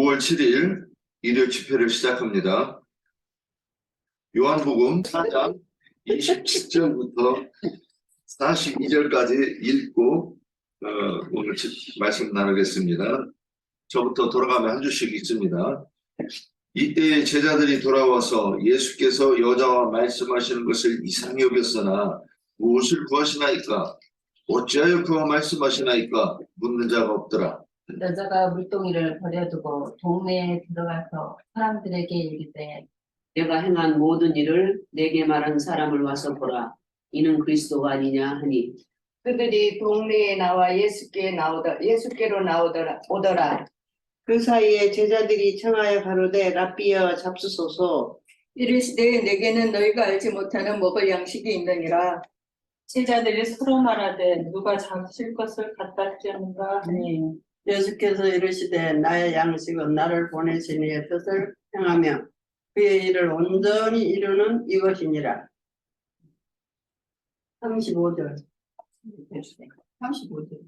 5월 7일 일요 집회를 시작합니다. 요한복음 4장 27절부터 42절까지 읽고 오늘 말씀 나누겠습니다. 저부터 돌아가면 한 주씩 읽습니다. 이때에 제자들이 돌아와서 예수께서 여자와 말씀하시는 것을 이상히 여겼으나 무엇을 구하시나이까? 어찌하여 그와 말씀하시나이까? 묻는 자가 없더라. 여자가 물동이를 버려두고 동네에 들어가서 사람들에게 이르되 내가 행한 모든 일을 내게 말한 사람을 와서 보라. 이는 그리스도가 아니냐 하니 그들이 동네에 나와 예수께로 오더라. 그 사이에 제자들이 청하여 가로되 랍비여 잡수소서. 이르시되 내게는 너희가 알지 못하는 먹을 양식이 있느니라. 제자들이 서로 말하되 누가 잡수실 것을 갖다 주는가 하니 예수께서 이르시되 나의 양식은 나를 보내신 이의 뜻을 행하며 그의 일을 온전히 이루는 이것이니라. 35절. 35절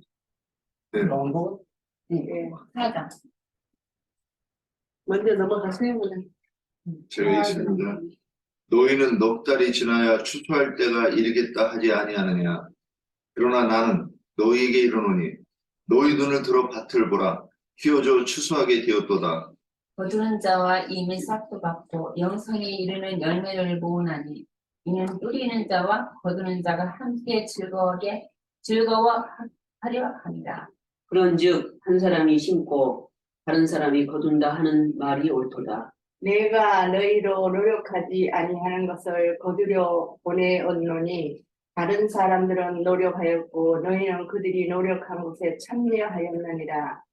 네. 네, 4장 먼저 넘어가세요. 제가 읽습니다. 너희는 넉 달이 지나야 추수할 때가 이르겠다 하지 아니하느냐. 그러나 나는 너희에게 이르노니 너희 눈을 들어 밭을 보라. 휘어져 추수하게 되었도다. 거두는 자와 이미 싹도 받고 영성에 이르는 열매를 모으나니 이는 뿌리는 자와 거두는 자가 함께 즐거워하려 합니다. 그런즉 한 사람이 심고 다른 사람이 거둔다 하는 말이 옳도다. 내가 너희로 노력하지 아니하는 것을 거두려 보내었노니 다른 사람들은 노력하였고 너희는 그들이 노력한 것에 참여하였느니라.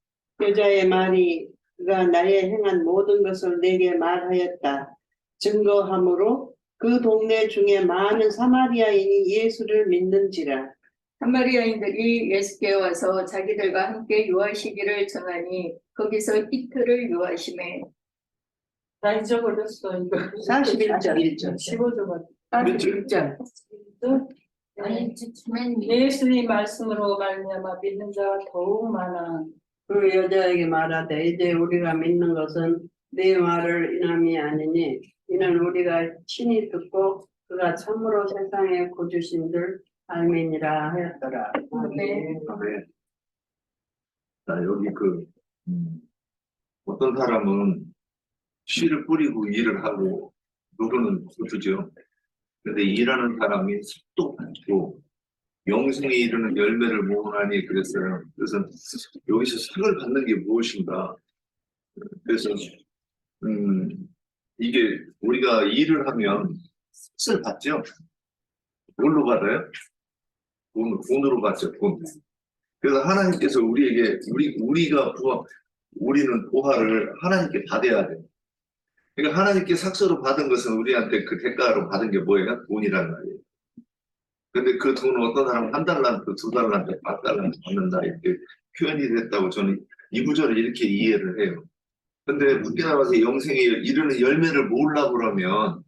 여자의 말이 그가 나의 행한 모든 것을 내게 말하였다 증거하므로 그 동네 중에 많은 사마리아인이 예수를 믿는지라. 사마리아인들이 예수께 와서 자기들과 함께 유하시기를 정하니 거기서 이틀을 유하심에. 나 잊어버렸어 이거 41절. 15절 41절. 아니 처음엔 예수의 말씀으로 말미암아 믿는 자가 더욱 많아. 그 여자에게 말하되 이제 우리가 믿는 것은 네 말을 인함이 아니니 이는 우리가 친히 듣고 그가 참으로 세상에 구주신 줄 알미니라 하였더라. 네. 네. 자, 여기 어떤 사람은 씨를 뿌리고 일을 하고 누구는 거두죠. 근데 일하는 사람이 삭도 받고 영생에 이르는 열매를 모으나니 그랬어요. 그래서 여기서 삭을 받는 게 무엇인가? 그래서 이게 우리가 일을 하면 삭을 받죠. 뭘로 받아요? 돈으로 받죠. 돈. 그래서 하나님께서 우리에게 우리는 보화를 하나님께 받아야 돼요. 그러니까 하나님께 삭서로 받은 것은 우리한테 그 대가로 받은 게 뭐예요? 돈이란 말이에요. 근데 그 돈은 어떤 사람은 1달란트, 2달란트, 8달란트 받는다 이렇게 표현이 됐다고 저는 이 구절을 이렇게 이해를 해요. 근데 밖에 나가서 영생에 이르는 열매를 모으려고 그러면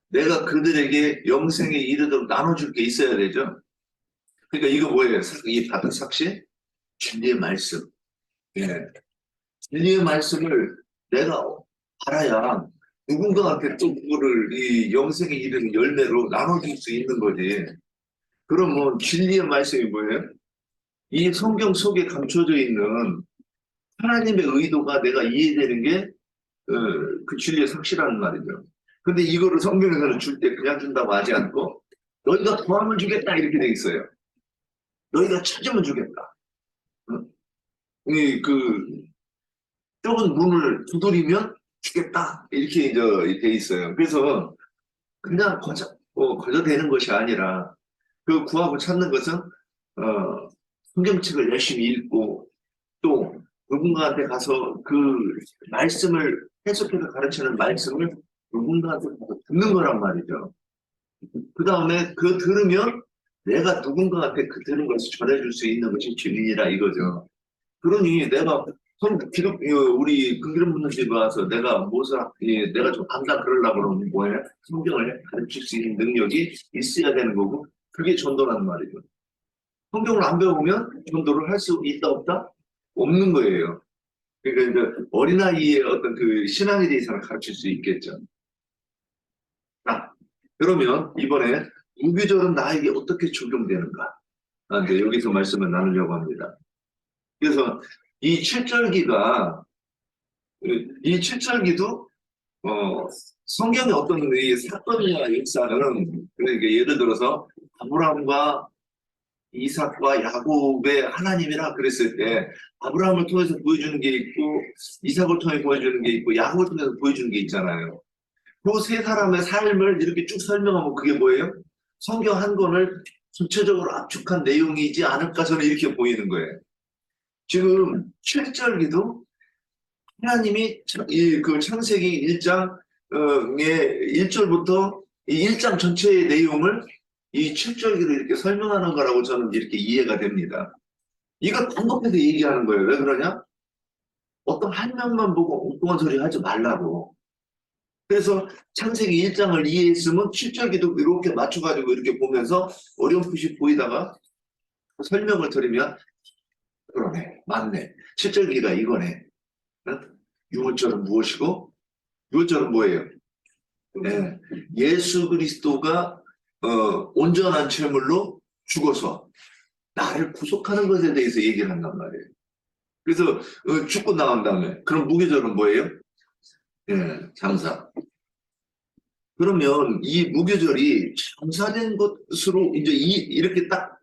내가 그들에게 영생에 이르도록 나눠줄 게 있어야 되죠. 그러니까 이거 뭐예요? 이 받은 삭시? 진리의 말씀. 예. 진리의 말씀을 내가 알아야 누군가한테 또 그거를 이 영생에 이르는 열매로 나눠줄 수 있는 거지. 그러면 진리의 말씀이 뭐예요? 이 성경 속에 감춰져 있는 하나님의 의도가 내가 이해되는 게 그 진리의 삭시라는 말이죠. 근데 이거를 성경에서는 줄 때 그냥 준다고 하지 않고 너희가 더하면 주겠다 이렇게 돼 있어요. 너희가 찾으면 주겠다. 좁은 문을 두드리면 주겠다 이렇게 돼 있어요. 그래서 그냥 거저되는 것이 아니라 그 구하고 찾는 것은 성경책을 열심히 읽고 또 누군가한테 가서 그 말씀을 해석해서 가르치는 말씀을 누군가한테 가서 듣는 거란 말이죠. 그 다음에 그 들으면 내가 누군가한테 그 들은 것을 전해줄 수 있는 것이 진리라 이거죠. 그러니 내가 우리 금기름 붓는 집에 와서 내가 내가 좀 안다 그러려고 그러면 뭐예요? 성경을 가르칠 수 있는 능력이 있어야 되는 거고 그게 전도라는 말이죠. 성경을 안 배우면 전도를 할 수 있다 없다? 없는 거예요. 그러니까 이제 어린아이의 어떤 그 신앙에 대해서는 가르칠 수 있겠죠. 자, 그러면 이번에 무교절은 나에게 어떻게 적용되는가? 이제 여기서 말씀을 나누려고 합니다. 그래서 이 칠절기가, 이 칠절기도, 성경의 어떤 이 사건이나 역사는, 그러니까 예를 들어서 아브라함과 이삭과 야곱의 하나님이라 그랬을 때 아브라함을 통해서 보여주는 게 있고 이삭을 통해 보여주는 게 있고 야곱을 통해서 보여주는 게 있잖아요. 그 세 사람의 삶을 이렇게 쭉 설명하면 그게 뭐예요? 성경 한 권을 전체적으로 압축한 내용이지 않을까 저는 이렇게 보이는 거예요. 지금 7절기도 하나님이 그 창세기 1장의 1절부터 이 1장 전체의 내용을 이 7절기로 이렇게 설명하는 거라고 저는 이렇게 이해가 됩니다. 이거 단독해서 얘기하는 거예요. 왜 그러냐? 어떤 한 명만 보고 엉뚱한 소리 하지 말라고. 그래서 창세기 1장을 이해했으면 7절기도 이렇게 맞춰가지고 이렇게 보면서 어렴풋이 보이다가 설명을 드리면 그러네, 맞네. 7절기가 이거네. 유월절은 무엇이고? 유월절은 뭐예요? 네. 예수 그리스도가 온전한 제물로 죽어서 나를 구속하는 것에 대해서 얘기를 한단 말이에요. 그래서 죽고 나간 다음에 그럼 무교절은 뭐예요? 예, 장사. 그러면 이 무교절이 장사된 것으로 이제 이렇게 딱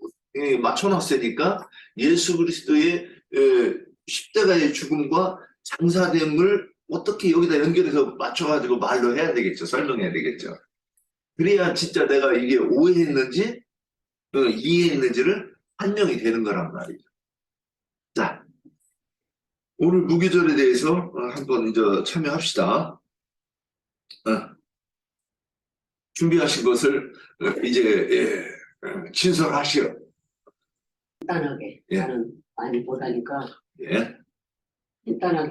맞춰놨으니까 예수 그리스도의 십자가의 죽음과 장사됨을 어떻게 여기다 연결해서 맞춰가지고 말로 해야 되겠죠. 설명해야 되겠죠. 그래야 진짜 내가 이게 오해했는지 이해했는지를 판명이 되는 거란 말이죠. 자, 오늘 무교절에 대해서 한번 이제 참여합시다. 준비하신 것을 이제 진설하시오. 간단하게 예. 나는 많이 못하니까 예. 일단은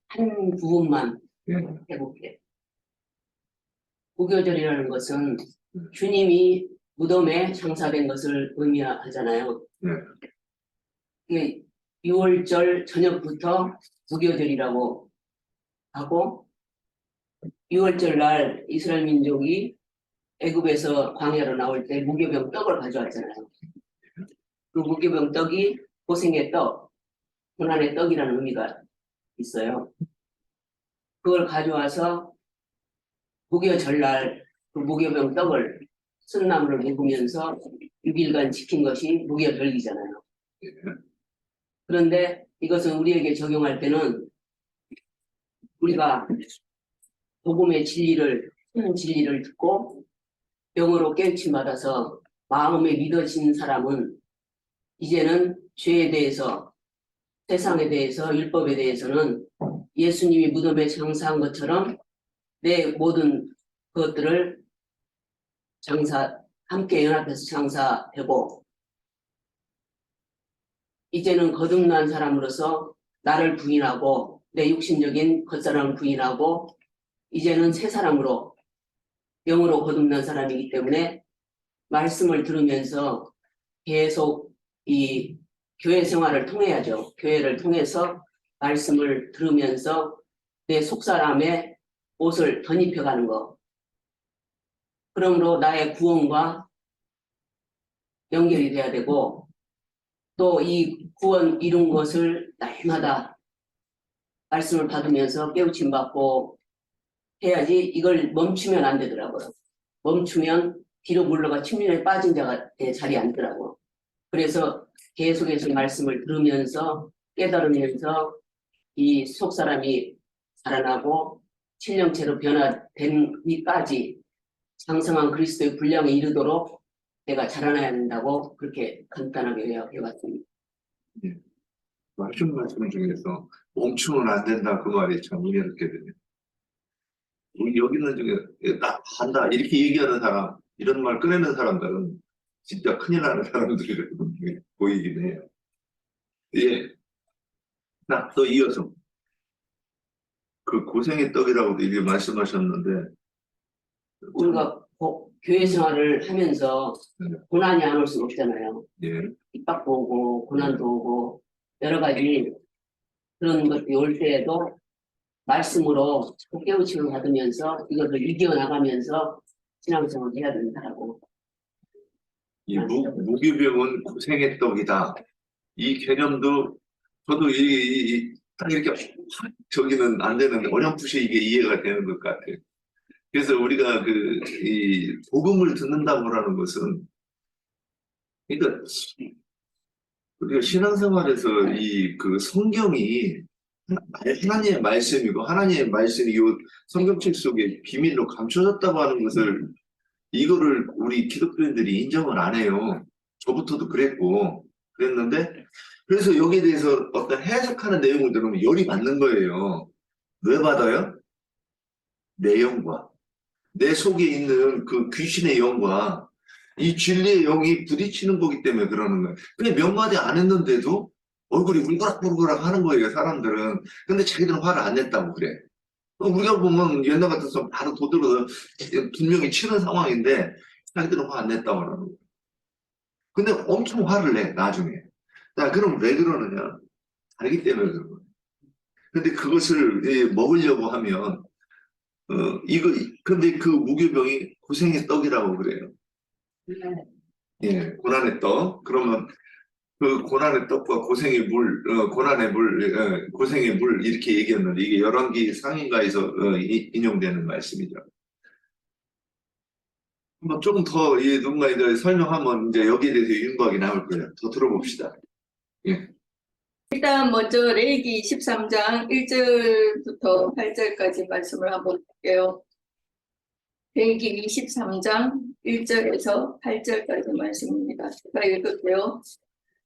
한 부분만 예. 해볼게. 무교절이라는 것은 주님이 무덤에 장사된 것을 의미하잖아요. 예. 이게 6월절 저녁부터 무교절이라고 하고 6월절 날 이스라엘 민족이 애굽에서 광야로 나올 때 무교병 떡을 가져왔잖아요. 그 무교병 떡이 고생의 떡, 고난의 떡이라는 의미가 있어요. 그걸 가져와서 무교절날 그 무교병 떡을 쓴나물을 먹으면서 6일간 지킨 것이 무교절기잖아요. 그런데 이것은 우리에게 적용할 때는 우리가 복음의 진리를, 큰 진리를 듣고 영으로 깨우침 받아서 마음에 믿어진 사람은 이제는 죄에 대해서, 세상에 대해서, 율법에 대해서는 예수님이 무덤에 장사한 것처럼 내 모든 것들을 함께 연합해서 장사하고 이제는 거듭난 사람으로서 나를 부인하고 내 육신적인 겉사람을 부인하고 이제는 새 사람으로 영으로 거듭난 사람이기 때문에 말씀을 들으면서 계속 이 교회 생활을 통해야죠. 교회를 통해서 말씀을 들으면서 내 속사람의 옷을 덧입혀가는 것. 그러므로 나의 구원과 연결이 돼야 되고 또 이 구원 이룬 것을 날마다 말씀을 받으면서 깨우침 받고 해야지 이걸 멈추면 안 되더라고요. 멈추면 뒤로 물러가 침륜에 빠진 자가 자리에 앉더라고요. 그래서 계속해서 말씀을 들으면서 깨달으면서 이 속사람이 살아나고 신령체로 변화된 이까지 장성한 그리스도의 분량에 이르도록 내가 자라나야 된다고 그렇게 간단하게 요약해봤습니다. 말씀 중에서 멈추면 안 된다 그 말이 참 의미롭게 되네요. 우리 여기는 중에 나 한다 이렇게 얘기하는 사람, 이런 말 꺼내는 사람들은 진짜 큰일 나는 사람들이 보이긴 해요. 예. 나 또 이어서 그 고생의 떡이라고도 이게 말씀하셨는데 우리가 교회 생활을 하면서 고난이 안 올 수는 없잖아요. 예. 핍박도 오고 고난도 오고 여러 가지 그런 것이 올 때에도 말씀으로 자꾸 깨우침을 받으면서 이것을 이겨나가면서 신앙생활을 해야 된다고. 이 무교병은 고생의 떡이다. 이 개념도 저도 딱 이렇게 확 저기는 안 되는데 어렴풋이 이게 이해가 되는 것 같아요. 그래서 우리가 이 복음을 듣는다고 하는 것은, 그러니까 우리가 신앙생활에서 성경이 하나님의 말씀이고 하나님의 말씀이 이 성경책 속에 비밀로 감춰졌다고 하는 것을, 이거를 우리 기독교인들이 인정을 안 해요. 저부터도 그랬는데, 그래서 여기에 대해서 어떤 해석하는 내용을 들으면 열이 받는 거예요. 왜 받아요? 내 영과 내 속에 있는 그 귀신의 영과 이 진리의 영이 부딪히는 거기 때문에 그러는 거예요. 근데 몇 마디 안 했는데도 얼굴이 울그락불그락 하는 거예요, 사람들은. 근데 자기들은 화를 안 냈다고 그래. 우리가 보면 옛날 같아서 바로 도들어 분명히 치는 상황인데 자기들은 화 안 냈다고 하는 거예요. 근데 엄청 화를 내, 나중에. 자, 그럼 왜 그러느냐? 알기 때문에 그런 거예요. 근데 그것을 먹으려고 하면, 근데 그 무교병이 고생의 떡이라고 그래요. 예, 고난의 떡. 그러면 그 고난의 떡과 고생의 물, 고난의 물, 고생의 물, 이렇게 얘기했는데, 이게 열왕기 상인가에서 인용되는 말씀이죠. 한번 조금 더 누군가 이제 설명하면 이제 여기에 대해서 윤곽이 나올 거예요. 더 들어봅시다. 예. 일단 먼저 레위기 23장 1절부터 8절까지 말씀을 한번 볼게요. 레위기 23장 1절에서 8절까지 말씀입니다. 제가 읽을게요.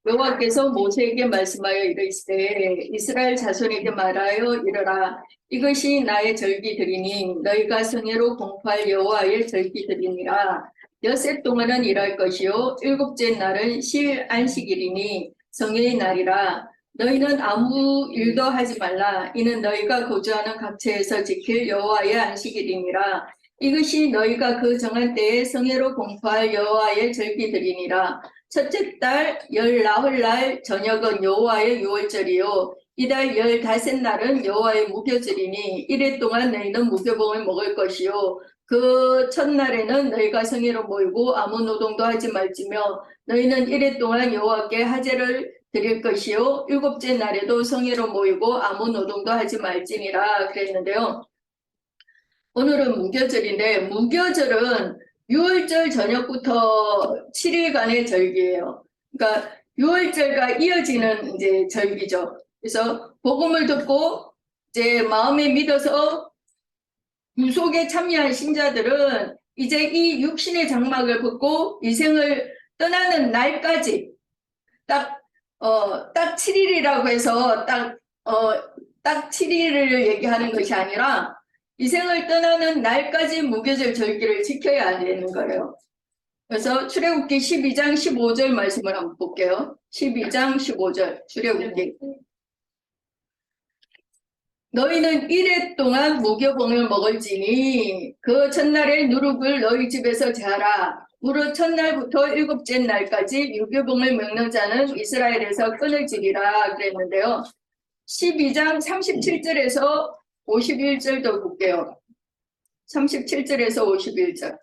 여호와께서 모세에게 말씀하여 이르시되 이스라엘 자손에게 말하여 이르라. 이것이 나의 절기들이니 너희가 성회로 공포할 여호와의 절기들이니라. 엿새 동안은 일할 것이요 일곱째 날은 쉴 안식일이니 성회의 날이라. 너희는 아무 일도 하지 말라. 이는 너희가 거주하는 각처에서 지킬 여호와의 안식일이니라. 이것이 너희가 그 정한 때에 성회로 공포할 여호와의 절기들이니라. 첫째 달 19날 저녁은 여호와의 유월절이요 이달 15날은 여호와의 무교절이니 이래 동안 너희는 무교봉을 먹을 것이요 그 첫날에는 너희가 성회로 모이고 아무 노동도 하지 말지며 너희는 이래 동안 여호와께 하제를 드릴 것이요 일곱째 날에도 성회로 모이고 아무 노동도 하지 말지니라 그랬는데요. 오늘은 무교절인데 무교절은 6월절 저녁부터 7일간의 절기예요. 그러니까 6월절과 이어지는 이제 절기죠. 그래서 복음을 듣고 이제 마음에 믿어서 구속에 참여한 신자들은 이제 이 육신의 장막을 벗고 이 생을 떠나는 날까지 딱 7일이라고 해서 딱 7일을 얘기하는 것이 아니라 이 생을 떠나는 날까지 무교절 절기를 지켜야 되는 거예요. 그래서 출애굽기 12장 15절 말씀을 한번 볼게요. 12장 15절 출애굽기. 너희는 이래 동안 무교봉을 먹을지니 그 첫날에 누룩을 너희 집에서 재하라. 무릇 첫날부터 일곱째 날까지 무교봉을 먹는 자는 이스라엘에서 끊어지리라 그랬는데요. 12장 37절에서 51절도 볼게요. 37절에서 51절.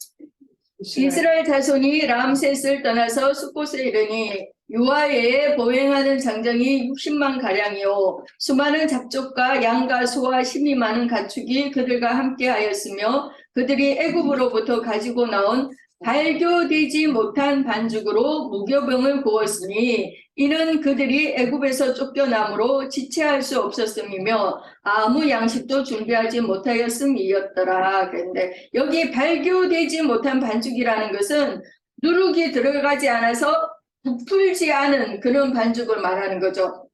이스라엘 자손이 람셋을 떠나서 숫곳에 이르니 유아에 보행하는 장정이 60만 가량이요 수많은 잡족과 양과 소와 힘이 많은 가축이 그들과 함께 하였으며 그들이 애굽으로부터 가지고 나온 발교되지 못한 반죽으로 무교병을 구웠으니 이는 그들이 애굽에서 쫓겨남으로 지체할 수 없었음이며 아무 양식도 준비하지 못하였음이었더라. 그런데 여기 발교되지 못한 반죽이라는 것은 누룩이 들어가지 않아서 부풀지 않은 그런 반죽을 말하는 거죠.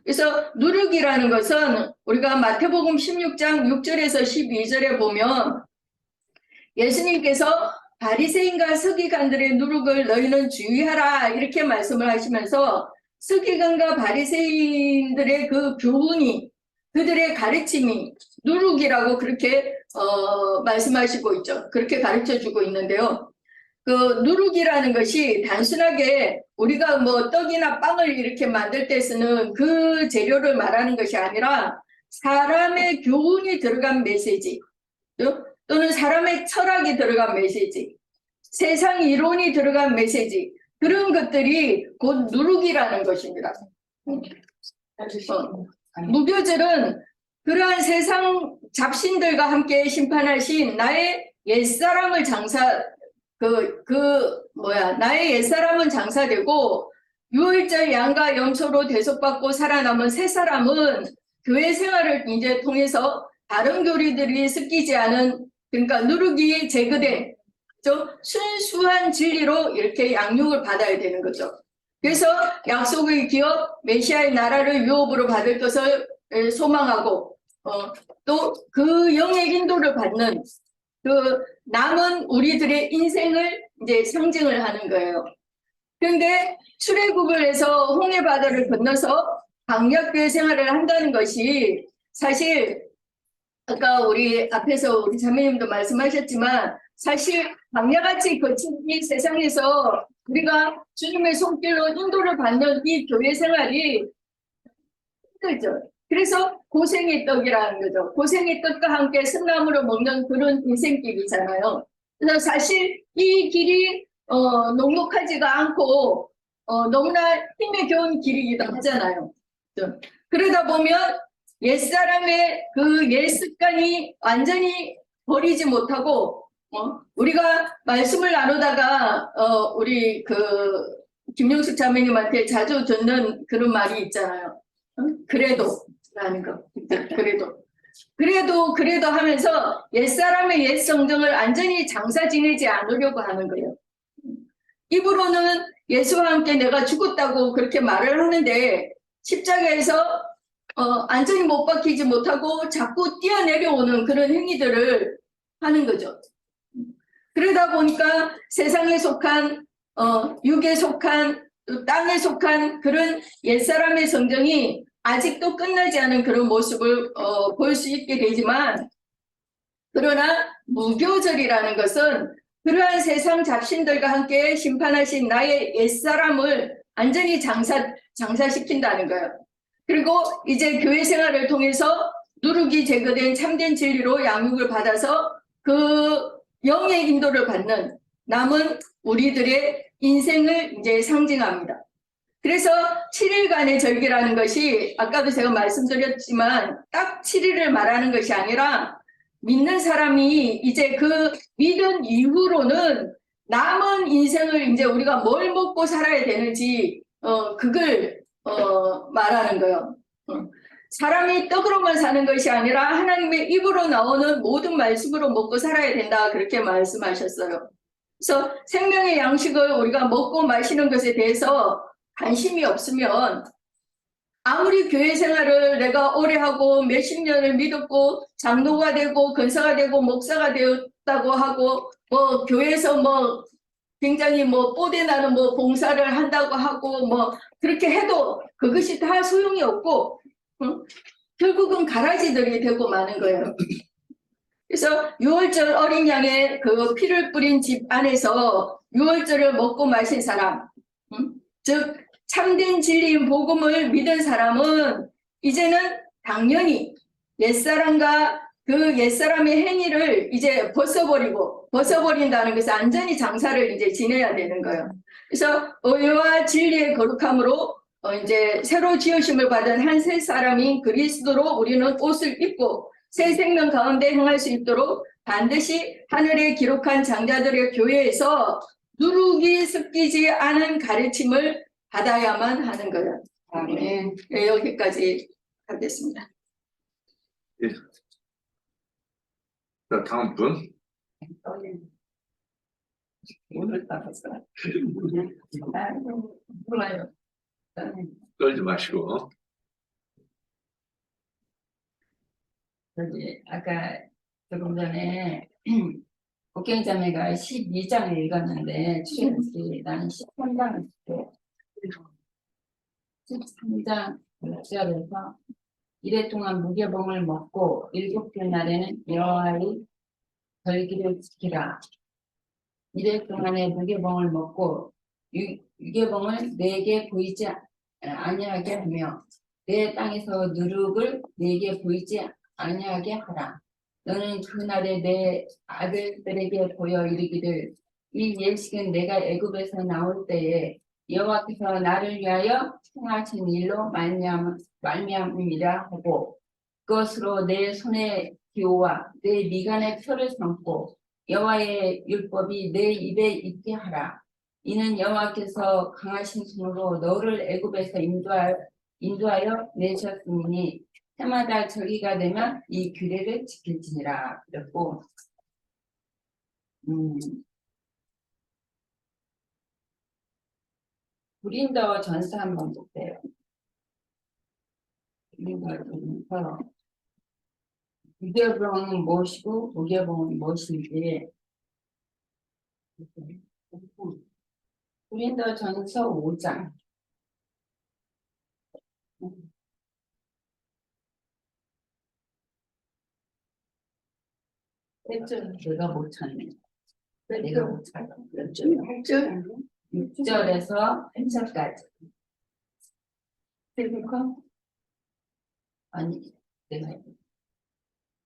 그래서 누룩이라는 것은 우리가 마태복음 16장 6절에서 12절에 보면 예수님께서 바리새인과 서기관들의 누룩을 너희는 주의하라 이렇게 말씀을 하시면서 서기관과 바리새인들의 그 교훈이 그들의 가르침이 누룩이라고 그렇게 말씀하시고 있죠. 그렇게 가르쳐 주고 있는데요. 그 누룩이라는 것이 단순하게 우리가 뭐 떡이나 빵을 이렇게 만들 때 쓰는 그 재료를 말하는 것이 아니라 사람의 교훈이 들어간 메시지, 또는 사람의 철학이 들어간 메시지, 세상 이론이 들어간 메시지, 그런 것들이 곧 누룩이라는 것입니다. 무교절은 그러한 세상 잡신들과 함께 심판하신 나의 옛사람을 나의 옛사람은 장사되고 유월절 양과 염소로 대속받고 살아남은 새 사람은 교회 생활을 이제 통해서 다른 교리들이 섞이지 않은, 그러니까 누룩이 제거된 좀 순수한 진리로 이렇게 양육을 받아야 되는 거죠. 그래서 약속의 기업 메시아의 나라를 유업으로 받을 것을 소망하고 또 그 영의 인도를 받는 그 남은 우리들의 인생을 이제 상징을 하는 거예요. 그런데 출애굽을 해서 홍해 바다를 건너서 광야교회 생활을 한다는 것이 사실 아까 우리 앞에서 우리 자매님도 말씀하셨지만 사실 광야같이 거친 이 세상에서 우리가 주님의 손길로 인도를 받는 이 교회 생활이 힘들죠. 그래서 고생의 떡이라는 거죠. 고생의 떡과 함께 쓴나무로 먹는 그런 인생길이잖아요. 그래서 사실 이 길이 녹록하지가 않고 너무나 힘에 겨운 길이기도 하잖아요. 그러다 보면 옛사람의 그 옛 습관이 완전히 버리지 못하고 우리가 말씀을 나누다가 우리 그 김용숙 자매님한테 자주 듣는 그런 말이 있잖아요. 그래도라는 거. 그래도 하면서 옛사람의 옛 성정을 완전히 장사 지내지 않으려고 하는 거예요. 입으로는 예수와 함께 내가 죽었다고 그렇게 말을 하는데 십자가에서 완전히 못 박히지 못하고 자꾸 뛰어내려오는 그런 행위들을 하는 거죠. 그러다 보니까 세상에 속한 육에 속한 땅에 속한 그런 옛사람의 성정이 아직도 끝나지 않은 그런 모습을 볼 수 있게 되지만, 그러나 무교절이라는 것은 그러한 세상 잡신들과 함께 심판하신 나의 옛사람을 완전히 장사시킨다는 거예요. 그리고 이제 교회 생활을 통해서 누룩이 제거된 참된 진리로 양육을 받아서 그 영의 인도를 받는 남은 우리들의 인생을 이제 상징합니다. 그래서 7일간의 절기라는 것이 아까도 제가 말씀드렸지만 딱 7일을 말하는 것이 아니라 믿는 사람이 이제 그 믿은 이후로는 남은 인생을 이제 우리가 뭘 먹고 살아야 되는지 그걸 말하는 거예요. 사람이 떡으로만 사는 것이 아니라 하나님의 입으로 나오는 모든 말씀으로 먹고 살아야 된다, 그렇게 말씀하셨어요. 그래서 생명의 양식을 우리가 먹고 마시는 것에 대해서 관심이 없으면 아무리 교회 생활을 내가 오래 하고 몇십 년을 믿었고 장로가 되고 권사가 되고 목사가 되었다고 하고 뭐 교회에서 뭐 굉장히 뭐 뽀대나는 뭐 봉사를 한다고 하고 뭐 그렇게 해도 그것이 다 소용이 없고 결국은 가라지들이 되고 마는 거예요. 그래서 유월절 어린 양의 그 피를 뿌린 집 안에서 유월절을 먹고 마신 사람, 즉 참된 진리인 복음을 믿은 사람은 이제는 당연히 옛사람과 그 옛사람의 행위를 이제 벗어버린다는 것은 완전히 장사를 이제 지내야 되는 거예요. 그래서 의와 진리의 거룩함으로 이제 새로 지으심을 받은 한 새 사람인 그리스도로 우리는 옷을 입고 새 생명 가운데 행할 수 있도록 반드시 하늘에 기록한 장자들의 교회에서 누룩이 섞이지 않은 가르침을 받아야만 하는 거예요. 네, 여기까지 하겠습니다. 예. 자, 다음 분. 오늘 따라서 몰라요. 떨지 마시고. 저기 아까 조금 전에 국경자매가 12장을 읽었는데 출애굽기 나는 13장을 읽고 13장 6절에서 이래 동안 무교봉을 먹고 일곱째 날에는 여호와의 절기를 지키라. 이래 동안에 무교봉을 먹고 유교봉을 내게 보이지 아니하게 하며 내 땅에서 누룩을 내게 보이지 아니하게 하라. 너는 그날에 내 아들들에게 보여 이르기를 이 예식은 내가 애굽에서 나올 때에 여호와께서 나를 위하여 행하신 일로 말미암음이라 하고 그것으로 내 손의 기호와 내 미간의 표를 삼고 여호와의 율법이 내 입에 있게 하라. 이는 여호와께서 강하신 손으로 너를 애굽에서 인도하여 내셨으니 해마다 절기가 되면 이 규례를 지킬지니라. 그랬고 고린도 전서 한번 볼게요. 고린도 전서 무교봉은 무엇이고 무교봉은 무엇인지 고린도 전서 5장 1절 내가 못 찾네. 내가 못 찾아. 몇 절? 8절 6절에서 8절까지. 됩니까? 아니,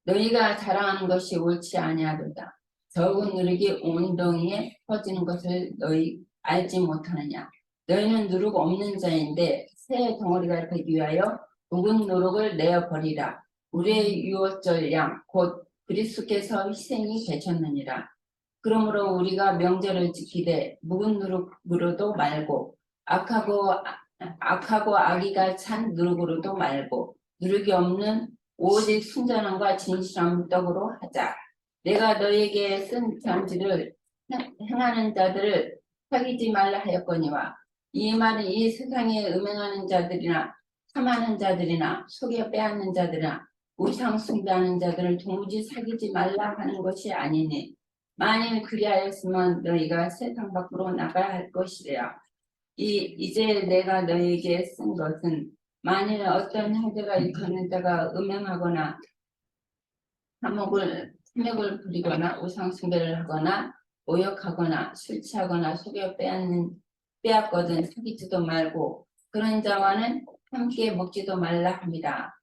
너희가 자랑하는 것이 옳지 아니하도다. 적은 누룩이 온 동이에 퍼지는 것을 너희 알지 못하느냐. 너희는 누룩 없는 자인데 새 덩어리가 되기 위하여 묵은 누룩을 내어 버리라. 우리의 유월절 양 곧 그리스도께서 희생이 되셨느니라. 그러므로 우리가 명절을 지키되 묵은 누룩으로도 말고 악하고 악의가 찬 누룩으로도 말고 누룩이 없는 오직 순전함과 진실함 떡으로 하자. 내가 너에게 쓴 편지를 행하는 자들을 사귀지 말라 하였거니와 이 말은 이 세상에 음행하는 자들이나 탐하는 자들이나 속여 빼앗는 자들이나 우상 숭배하는 자들을 도무지 사귀지 말라 하는 것이 아니니 만일 그리하였으면 너희가 세상 밖으로 나가야 할 것이라. 이제 내가 너희에게 쓴 것은 만일 어떤 형제가 일컫는 자가 음행하거나 탐욕을 부리거나 우상 숭배를 하거나 모욕하거나 술 취하거나 속여 빼앗거든 사귀지도 말고 그런 자와는 함께 먹지도 말라 합니다.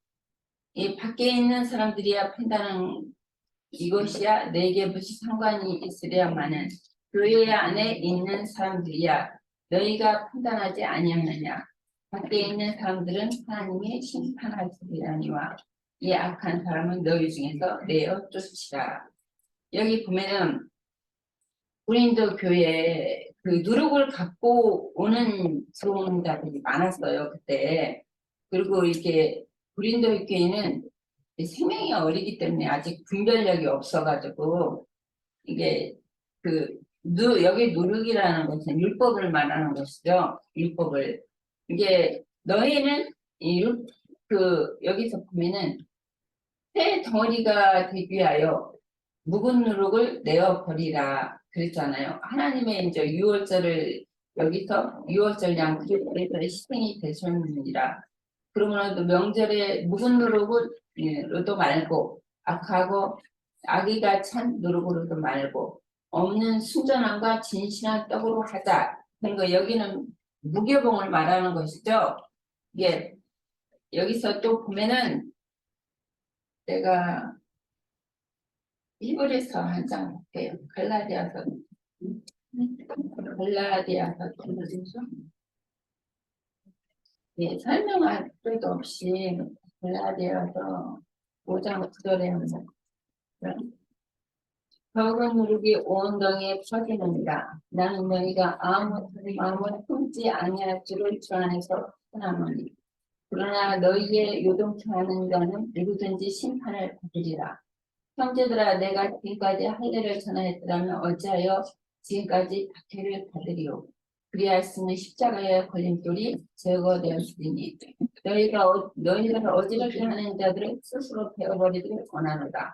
이 밖에 있는 사람들이야 판단하는 이것이야 내게 무슨 상관이 있으랴마는 교회 안에 있는 사람들이야 너희가 판단하지 아니하느냐. 밖에 있는 사람들은 하나님이 심판하시리라니와 이 악한 사람은 너희 중에서 내어 쫓으라. 여기 보면은 고린도 교회에 그 누룩을 갖고 들어오는 자들이 많았어요 그때. 그리고 이게 고린도 교회는 생명이 어리기 때문에 아직 분별력이 없어가지고 이게 여기 누룩이라는 것은 율법을 말하는 것이죠. 율법을. 이게 너희는 여기서 보면은 새 덩어리가 되기 위하여 묵은 누룩을 내어 버리라 그랬잖아요. 하나님의 이제 여기서 유월절 양 그리스도께서 희생이 되셨느니라. 그러므로 명절에 묵은 누룩으로도 말고 악하고 악의가 찬 누룩으로도 말고 없는 순전함과 진실한 떡으로 하자. 그러니까 여기는 무교봉을 말하는 것이죠. 이게 여기서 또 보면은 내가 히브리서 한 장 볼게요. 갈라디아서 예, 설명할 필요도 없이 갈라디아서 5장 9절에 한번 적은 누룩이 온 덩이에 퍼지느니라. 나는 너희가 아무 마음을 품지 아니할 줄을 주 안에서 선하노니 그러나 너희의 요동치 않은 자는 누구든지 심판을 받으리라. 형제들아 내가 지금까지 할례를 전하였더라면 어찌하여 지금까지 박해를 받으리요. 그리하였으면 십자가의 걸림돌이 제거되었으니 너희가 어지럽게 하는 자들을 스스로 베어버리기를 원하노라.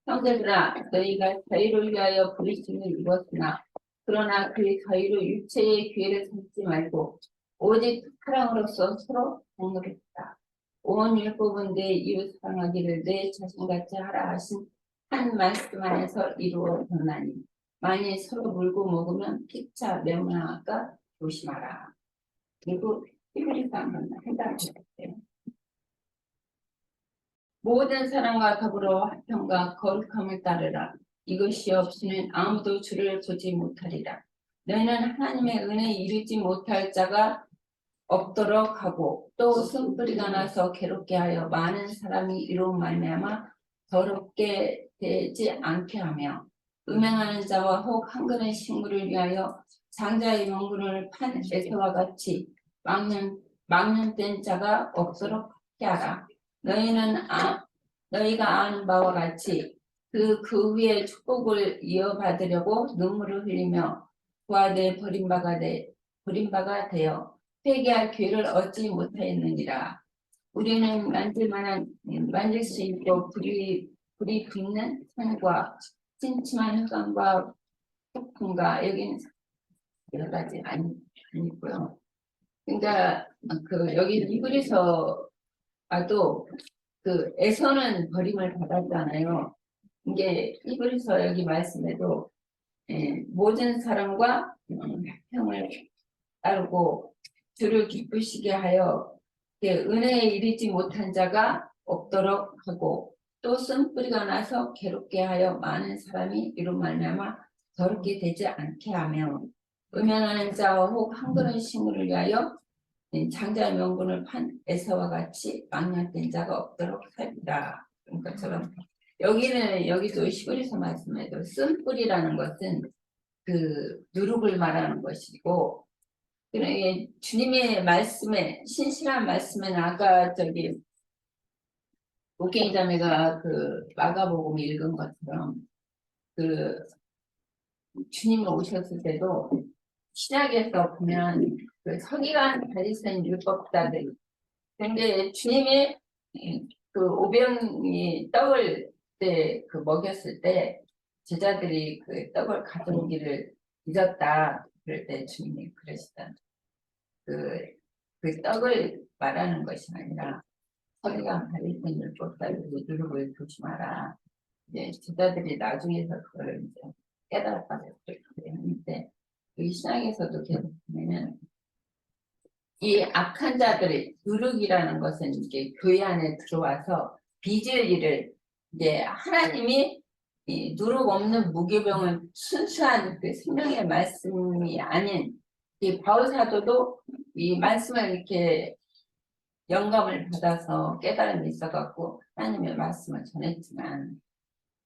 형제들아 너희가 자유를 위하여 부르심을 입었으나 그러나 그 자유로 육체의 기회를 삼지 말고 오직 사랑으로서 서로 공급했다. 온 율법은 내 이웃 사랑하기를 내 자신같이 하라 하신 한 말씀 안에서 이루어졌나니 만일 서로 물고 먹으면 피차 명령할까 조심하라. 그리고 히브리서 한번 해당해 주세요. 모든 사람과 더불어 화평과 거룩함을 따르라. 이것이 없이는 아무도 주를 보지 못하리라. 너희는 하나님의 은혜에 이르지 못할 자가 없도록 하고 또 쓴뿌리가 나서 괴롭게 하여 많은 사람이 이로 말미암아 더럽게 되지 않게 하며 음행하는 자와 혹 한 그릇 식물을 위하여 장자의 명분을 판 에서와 같이 막는 된 자가 없도록 하게 하라. 너희가 아는 바와 같이 그 위에 축복을 이어받으려고 눈물을 흘리며 부하되 버림바가 되어 회개할 기회를 얻지 못하였느니라. 우리는 만질 수 있고 불이 붙는 산과 침침한 흑암과 폭풍과 여기는 여러 가지 아니고요. 그러니까 여기 히브리서와도 에서는 버림을 받았잖아요. 이게 히브리서 여기 말씀에도 모든 사람과 평을 따르고 주를 기쁘시게 하여 은혜에 이르지 못한 자가 없도록 하고 또 쓴뿌리가 나서 괴롭게 하여 많은 사람이 이로 말미암아 더럽게 되지 않게 하며 음행하는 자와 혹 한 그릇 식물을 위하여 장자의 명분을 판 에서와 같이 망령된 자가 없도록 하리라. 그런 것처럼 여기도 히브리서 말씀에도 쓴뿌리라는 것은 누룩을 말하는 것이고 주님의 말씀에 신실한 말씀에는 아까 오케이 자매가 마가복음 읽은 것처럼 주님이 오셨을 때도 신약에서 보면 서기관 바리새인 율법자들 근데 주님이 오병이 떡을 먹였을 때 제자들이 떡을 가져오기를 잊었다 그럴 때 주님이 그러시다. 그 떡을 말하는 것이 아니라 서기관 바리새인 율법자들 누룩을 조심하라. 이제 제자들이 나중에서 그걸 이제 깨달았다고 그렇게 하는데 이 신약에서도 계속 보면은 이 악한 자들의 누룩이라는 것은 이게 교회 안에 들어와서 빚을 일을 이제 하나님이 이 누룩 없는 무교병은 순수한 생명의 말씀이 아닌 이 바울 사도도 이 말씀을 이렇게 영감을 받아서 깨달음이 있어갖고 하나님의 말씀을 전했지만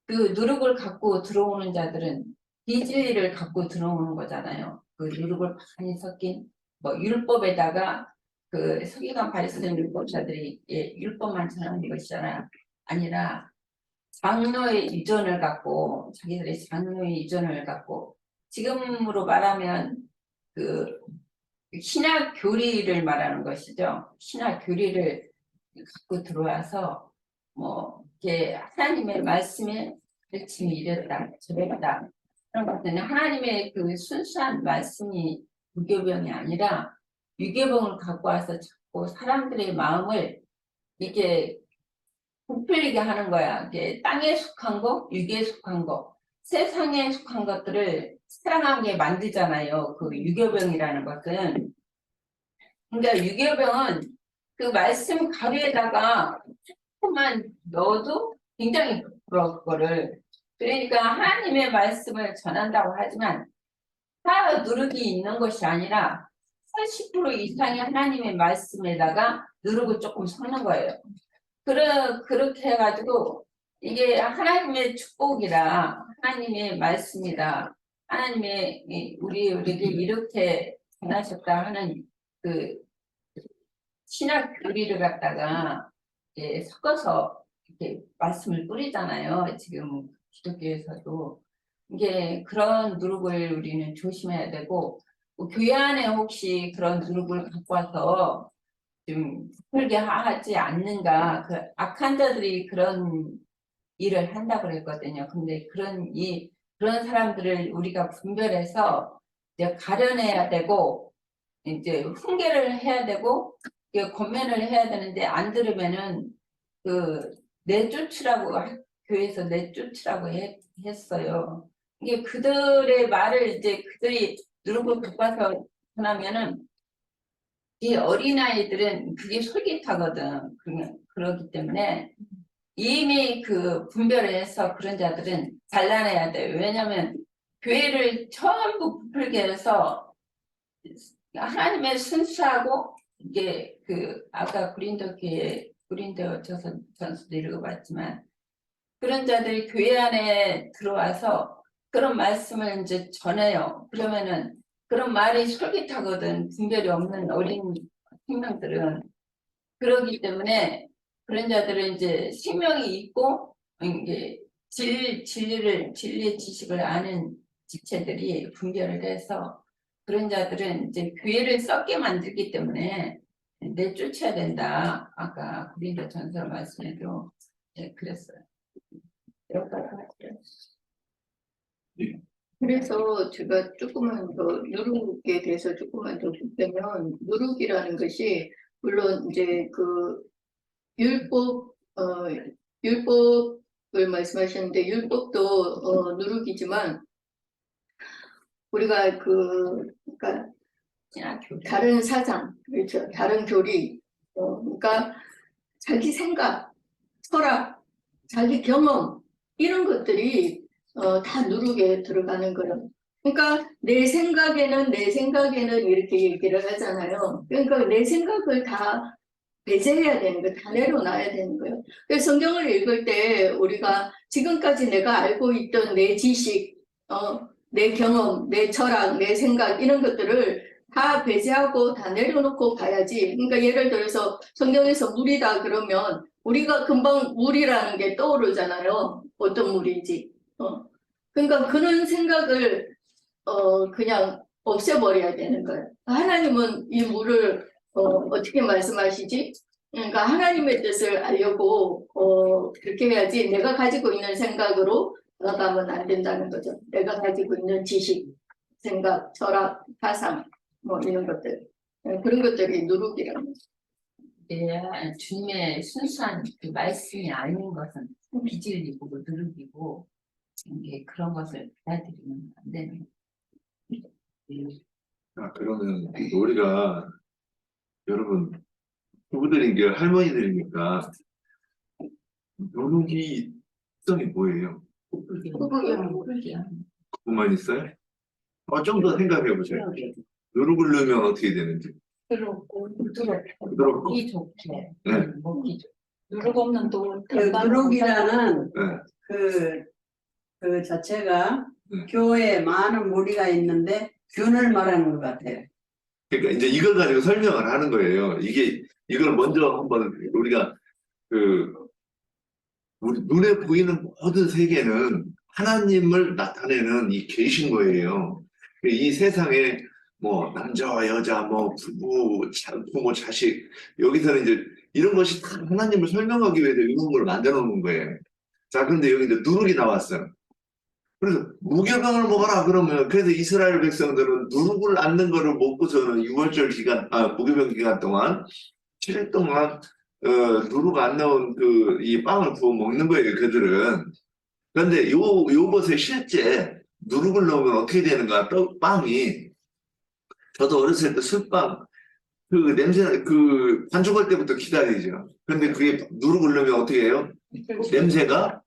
그 누룩을 갖고 들어오는 자들은 빚을 갖고 들어오는 거잖아요. 그 누룩을 많이 섞인 율법에다가 서기관 바리새인 율법자들이 율법만 전하는 것이잖아요. 아니라 장로의 유전을 갖고 자기들의 장로의 유전을 갖고 지금으로 말하면 신학 교리를 말하는 것이죠. 신학 교리를 갖고 들어와서 이렇게 하나님의 말씀에 가르침이 이랬다 저랬다 그런 것들은 하나님의 순수한 말씀이 무교병이 아니라 유교병을 갖고 와서 자꾸 사람들의 마음을 이게 부풀리게 하는 거야. 이게 땅에 속한 거, 육에 속한 거, 세상에 속한 것들을 사랑하게 만들잖아요. 유교병이라는 것은. 그러니까 유교병은 그 말씀 가루에다가 조금만 넣어도 굉장히 부끄러워 그거를. 그러니까 하나님의 말씀을 전한다고 하지만 다 누룩이 있는 것이 아니라 80% 이상의 하나님의 말씀에다가 누룩을 조금 섞는 거예요. 그렇게 해가지고 이게 하나님의 축복이라 하나님의 말씀이다. 하나님의 우리에게 이렇게 전하셨다 하는 신학 교리를 갖다가 섞어서 이렇게 말씀을 뿌리잖아요. 지금 기독교에서도 이게 그런 누룩을 우리는 조심해야 되고 교회 안에 혹시 그런 누룩을 갖고 와서 좀 부풀게 하지 않는가. 악한 자들이 그런 일을 한다고 그랬거든요. 근데 그런 사람들을 우리가 분별해서 이제 가려내야 되고 이제 훈계를 해야 되고 권면을 해야 되는데 안 들으면은 내쫓으라고 교회에서 내쫓으라고 했어요. 이게 그들의 말을 이제 그들이 누르고 바꿔서 전하면은 이 어린아이들은 그게 솔깃하거든. 그러기 때문에 이미 그 분별해서 그런 자들은 잘라내야 돼요. 왜냐하면 교회를 전부 부풀게 해서 하나님의 순수하고 이게 그 아까 고린도 전서도 읽어봤지만 그런 자들이 교회 안에 들어와서 그런 말씀을 이제 전해요. 그러면은 그런 말이 솔깃하거든. 분별이 없는 어린 생명들은. 그러기 때문에 그런 자들은 이제 생명이 있고 이게 진리의 지식을 아는 지체들이 분별을 해서 그런 자들은 이제 교회를 썩게 만들기 때문에 내쫓아야 된다. 아까 고린도 전서 말씀에도 그랬어요. 그래서 제가 조금만 더 누룩에 대해서 조금만 더 보면 누룩이라는 것이 물론 이제 그 율법을 말씀하셨는데 율법도 누룩이지만 우리가 그러니까 다른 사상 그렇죠 다른 교리 그러니까 자기 생각 철학 자기 경험 이런 것들이 다 누룩에 들어가는 거예요. 그러니까 내 생각에는 이렇게 얘기를 하잖아요. 그러니까 내 생각을 다 배제해야 되는 거예요. 다 내려놔야 되는 거예요. 그래서 성경을 읽을 때 우리가 지금까지 내가 알고 있던 내 지식, 내 경험, 내 철학, 내 생각 이런 것들을 다 배제하고 다 내려놓고 봐야지. 그러니까 예를 들어서 성경에서 물이다 그러면 우리가 금방 물이라는 게 떠오르잖아요. 어떤 물인지. 그러니까 그런 생각을 그냥 없애버려야 되는 거예요. 하나님은 이 물을 어떻게 말씀하시지? 그러니까 하나님의 뜻을 알려고 그렇게 해야지 내가 가지고 있는 생각으로 나가면 안 된다는 거죠. 내가 가지고 있는 지식, 생각, 철학, 사상 뭐 이런 것들 그런 것들이 누룩이라는 거죠. 주님의 순수한 그 말씀이 아닌 것은 비질리고 누룩이고 이게 그런 것을 받아들이면 안 되는 그러면 우리가 여러분 부부들인 게 할머니들이니까 누룩이 특성이 뭐예요? 그것만 있어요? 좀 더 생각해 보세요. 누룩을 넣으면 어떻게 되는지. 부드럽고 부드럽고. 먹기 좋게 네. 먹기 좋게 누룩 없는 또 그 누룩이라는 네. 그 자체가 네. 교회에 많은 무리가 있는데 균을 말하는 것 같아요. 그러니까 이제 이걸 가지고 설명을 하는 거예요. 이걸 먼저 한번 우리가 우리 눈에 보이는 모든 세계는 하나님을 나타내는 이 계신 거예요. 이 세상에 뭐 남자 여자 뭐 부모 자식 여기서는 이제 이런 것이 다 하나님을 설명하기 위해서 이런 걸 만들어 놓은 거예요. 자, 근데 여기 이제 누룩이 나왔어요. 그래서 무교병을 먹어라 그러면 그래서 이스라엘 백성들은 누룩을 앓는 거를 먹고서는 6월절 기간 무교병 기간 동안 7일 동안 누룩 안 넣은 이 빵을 구워 먹는 거예요 그들은. 그런데 요것에 실제 누룩을 넣으면 어떻게 되는가 빵이 저도 어렸을 때 술빵 냄새 반죽할 때부터 기다리죠. 근데 그게 누룩을 넣으면 어떻게 해요? 냄새가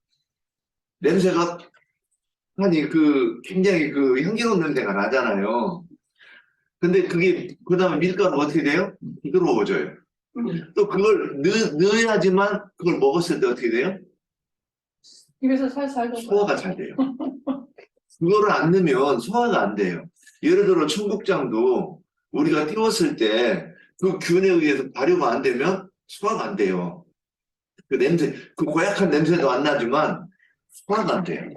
아니 굉장히 향기로운 냄새가 나잖아요. 근데 그 다음에 밀가루가 어떻게 돼요? 부드러워져요. 또 그걸 넣어야지만 그걸 먹었을 때 어떻게 돼요? 입에서 살살 소화가 잘 돼요. 그거를 안 넣으면 소화가 안 돼요. 예를 들어 청국장도 우리가 띄웠을 때 그 균에 의해서 발효가 안 되면 소화가 안 돼요. 그 냄새, 그 고약한 냄새도 안 나지만 소화가 안 돼요.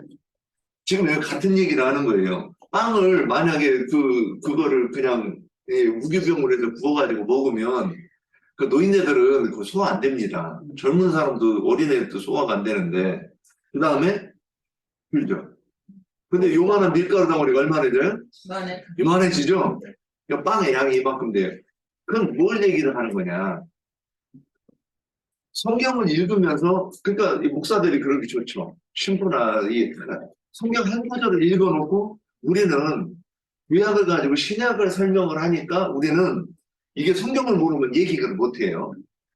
지금 여기 같은 얘기를 하는 거예요. 빵을 만약에 그거를 그냥 무교병으로 해서 구워가지고 먹으면 그 노인네들은 그거 소화 안 됩니다. 젊은 사람도 어린애들도 소화가 안 되는데 그 다음에 그렇죠. 근데 요만한 밀가루 덩어리가 얼마나 돼요? 요만해지죠? 그러니까 빵의 양이 이만큼 돼요. 그럼 뭘 얘기를 하는 거냐? 성경을 읽으면서, 그러니까 이 목사들이 그러기 좋죠. 신부나 이 성경 한 구절을 읽어놓고 우리는 구약을 가지고 신약을 설명을 하니까 우리는 이게 성경을 모르면 얘기를 못해요.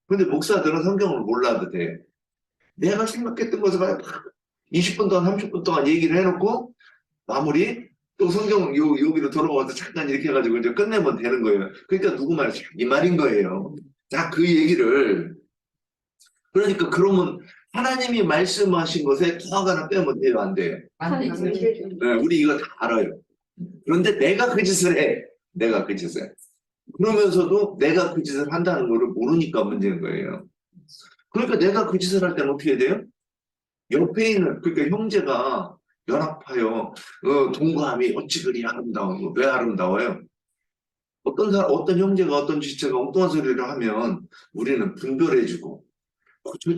근데 목사들은 성경을 몰라도 돼. 내가 생각했던 것을 20분 동안 30분 동안 얘기를 해놓고 마무리 또 성경 여기로 돌아와서 잠깐 이렇게 해가지고 이제 끝내면 되는 거예요. 그러니까 누구 말 이 말인 거예요. 자, 그 얘기를 그러니까 그러면 하나님이 말씀하신 것에 더하거나 빼면 돼요, 안 돼요? 안 되지. 네, 우리 이거 다 알아요. 그런데 내가 그 짓을 해. 내가 그 짓을 해. 그러면서도 내가 그 짓을 한다는 거를 모르니까 문제인 거예요. 그러니까 내가 그 짓을 할 때는 어떻게 돼요? 옆에 있는, 그러니까 형제가 연합하여, 동거함이 어찌 그리 아름다워. 왜 아름다워요? 어떤 형제가 어떤 지체가 엉뚱한 소리를 하면 우리는 분별해주고,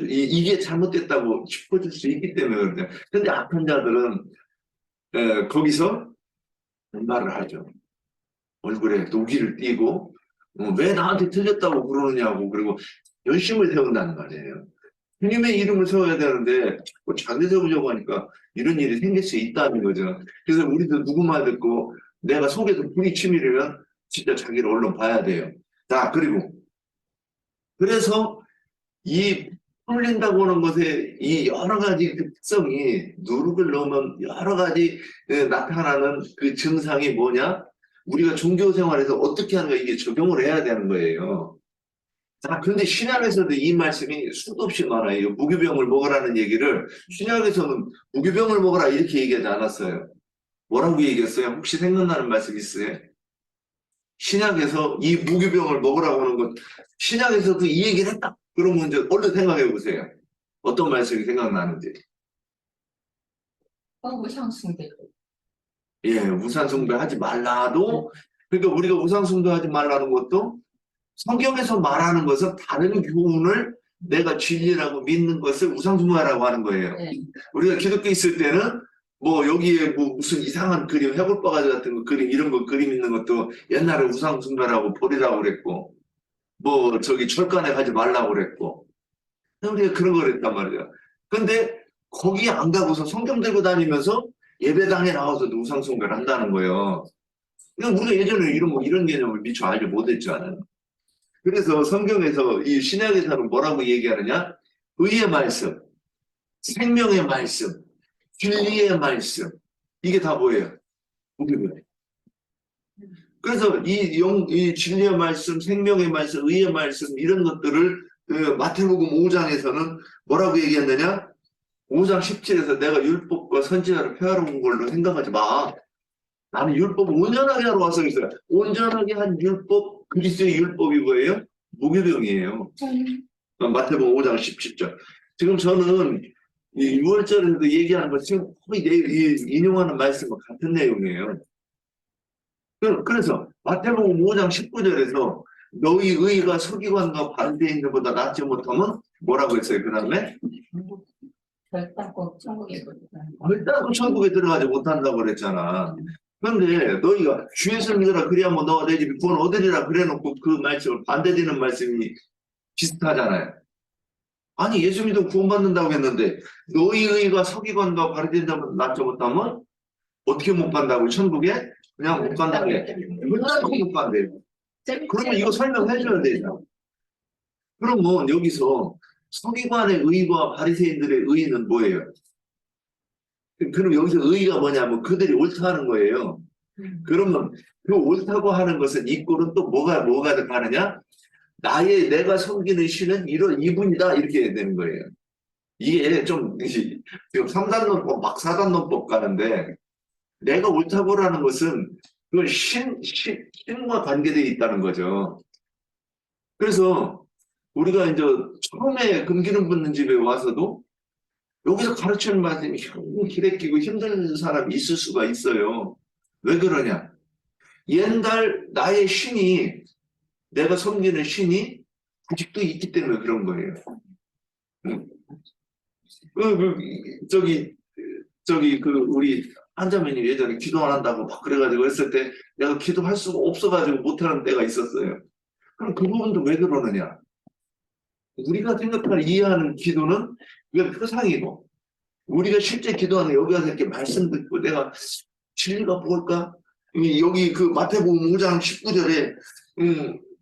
이게 잘못됐다고 짚어줄 수 있기 때문에 그래요. 근데 악한 자들은, 거기서 말을 하죠. 얼굴에 노기를 띠고, 왜 나한테 틀렸다고 그러느냐고, 그리고 열심을 세운다는 말이에요. 주님의 이름을 세워야 되는데, 자기 세우려고 하니까 이런 일이 생길 수 있다는 거죠. 그래서 우리도 누구 말 듣고 내가 속에서 불이 치밀으면 진짜 자기를 얼른 봐야 돼요. 자, 그래서 이 풀린다고 하는 것에 이 여러 가지 그 특성이 누룩을 넣으면 여러 가지 나타나는 그 증상이 뭐냐? 우리가 종교 생활에서 어떻게 하는가 이게 적용을 해야 되는 거예요. 자, 근데 신약에서도 이 말씀이 수도 없이 많아요. 무교병을 먹으라는 얘기를 신약에서는 무교병을 먹으라 이렇게 얘기하지 않았어요. 뭐라고 얘기했어요? 혹시 생각나는 말씀 있어요? 신약에서 이 무교병을 먹으라고 하는 것, 신약에서도 이 얘기를 했다. 그러면 이제 얼른 생각해 보세요. 어떤 말씀이 생각나는지. 우상숭배. 예, 우상숭배 하지 말라도, 그러니까 우리가 우상숭배 하지 말라는 것도 성경에서 말하는 것은 다른 교훈을 내가 진리라고 믿는 것을 우상숭배라고 하는 거예요. 네. 우리가 기독교 있을 때는 뭐 여기에 뭐 무슨 이상한 그림, 해골바가지 같은 거 그림, 이런 거 그림 있는 것도 옛날에 우상숭배라고 버리라고 그랬고, 뭐 저기 철간에 가지 말라고 그랬고, 우리가 그런 걸 했단 말이야. 근데 거기 안 가고서 성경 들고 다니면서 예배당에 나와서도 우상숭배를 한다는 거예요. 그러니까 우리가 예전에 이런 개념을 미처 알지 못했잖아요. 그래서 성경에서 이 신약에서는 뭐라고 얘기하느냐? 의의 말씀, 생명의 말씀, 진리의 말씀. 이게 다 뭐예요? 우리는. 그래서 이 진리의 말씀, 생명의 말씀, 의의 말씀 이런 것들을 마태복음 5장에서는 뭐라고 얘기했느냐? 5장 17에서 내가 율법과 선지자를 폐하러 온 걸로 생각하지 마. 나는 율법을 온전하게 하러 왔어. 그랬어요. 온전하게 한 율법, 그리스도의 율법이 뭐예요? 무교병이에요. 마태복음 5장 17절. 지금 저는 이 6월절에도 얘기하는 것 지금 거의 인용하는 말씀과 같은 내용이에요. 그래서 마태복음 5장 19절에서 너희 의가 서기관과 바리새인들보다 낫지 못하면 뭐라고 했어요? 그 다음에 결단코 천국에 일단 천국에 들어가지 못한다고 그랬잖아. 그런데 너희가 주 예수 믿으라 그리하면 너가 내 집이 구원 얻으리라 그래놓고 그 말씀을 반대되는 말씀이 비슷하잖아요. 아니 예수 믿으면 구원받는다고 했는데 너희 의가 서기관과 바리새인들보다 낫지 못하면 어떻게 못 간다고 천국에? 그냥 못 간다고 해. 결단코 못 간대요. 그러면 이거 설명해줘야 되죠. 그러면 여기서 서기관의 의와 바리새인들의 의는 뭐예요? 그럼 여기서 의가 뭐냐면 그들이 옳다는 거예요. 그러면 그 옳다고 하는 것은 이 꼴은 또 뭐가 가느냐? 내가 섬기는 신은 이분이다 이렇게 해야 되는 거예요. 이게 좀 지금 3단론법 막 4단론법 가는데 내가 옳다고라는 것은 그건 신과 관계되어 있다는 거죠. 그래서 우리가 이제 처음에 금기름 붓는 집에 와서도 여기서 가르치는 말씀이 길에 끼고 힘든 사람이 있을 수가 있어요. 왜 그러냐? 옛날 나의 신이 내가 섬기는 신이 아직도 있기 때문에 그런 거예요. 우리 한자매님 예전에 기도 안 한다고 막 그래가지고 했을 때 내가 기도할 수가 없어가지고 못하는 때가 있었어요. 그럼 그 부분도 왜 그러느냐? 우리가 생각하는 이해하는 기도는 이건 표상이고 우리가 실제 기도하는 여기 와서 이렇게 말씀 듣고 내가 진리가 뭘까? 여기 그 마태복음 5장 19절에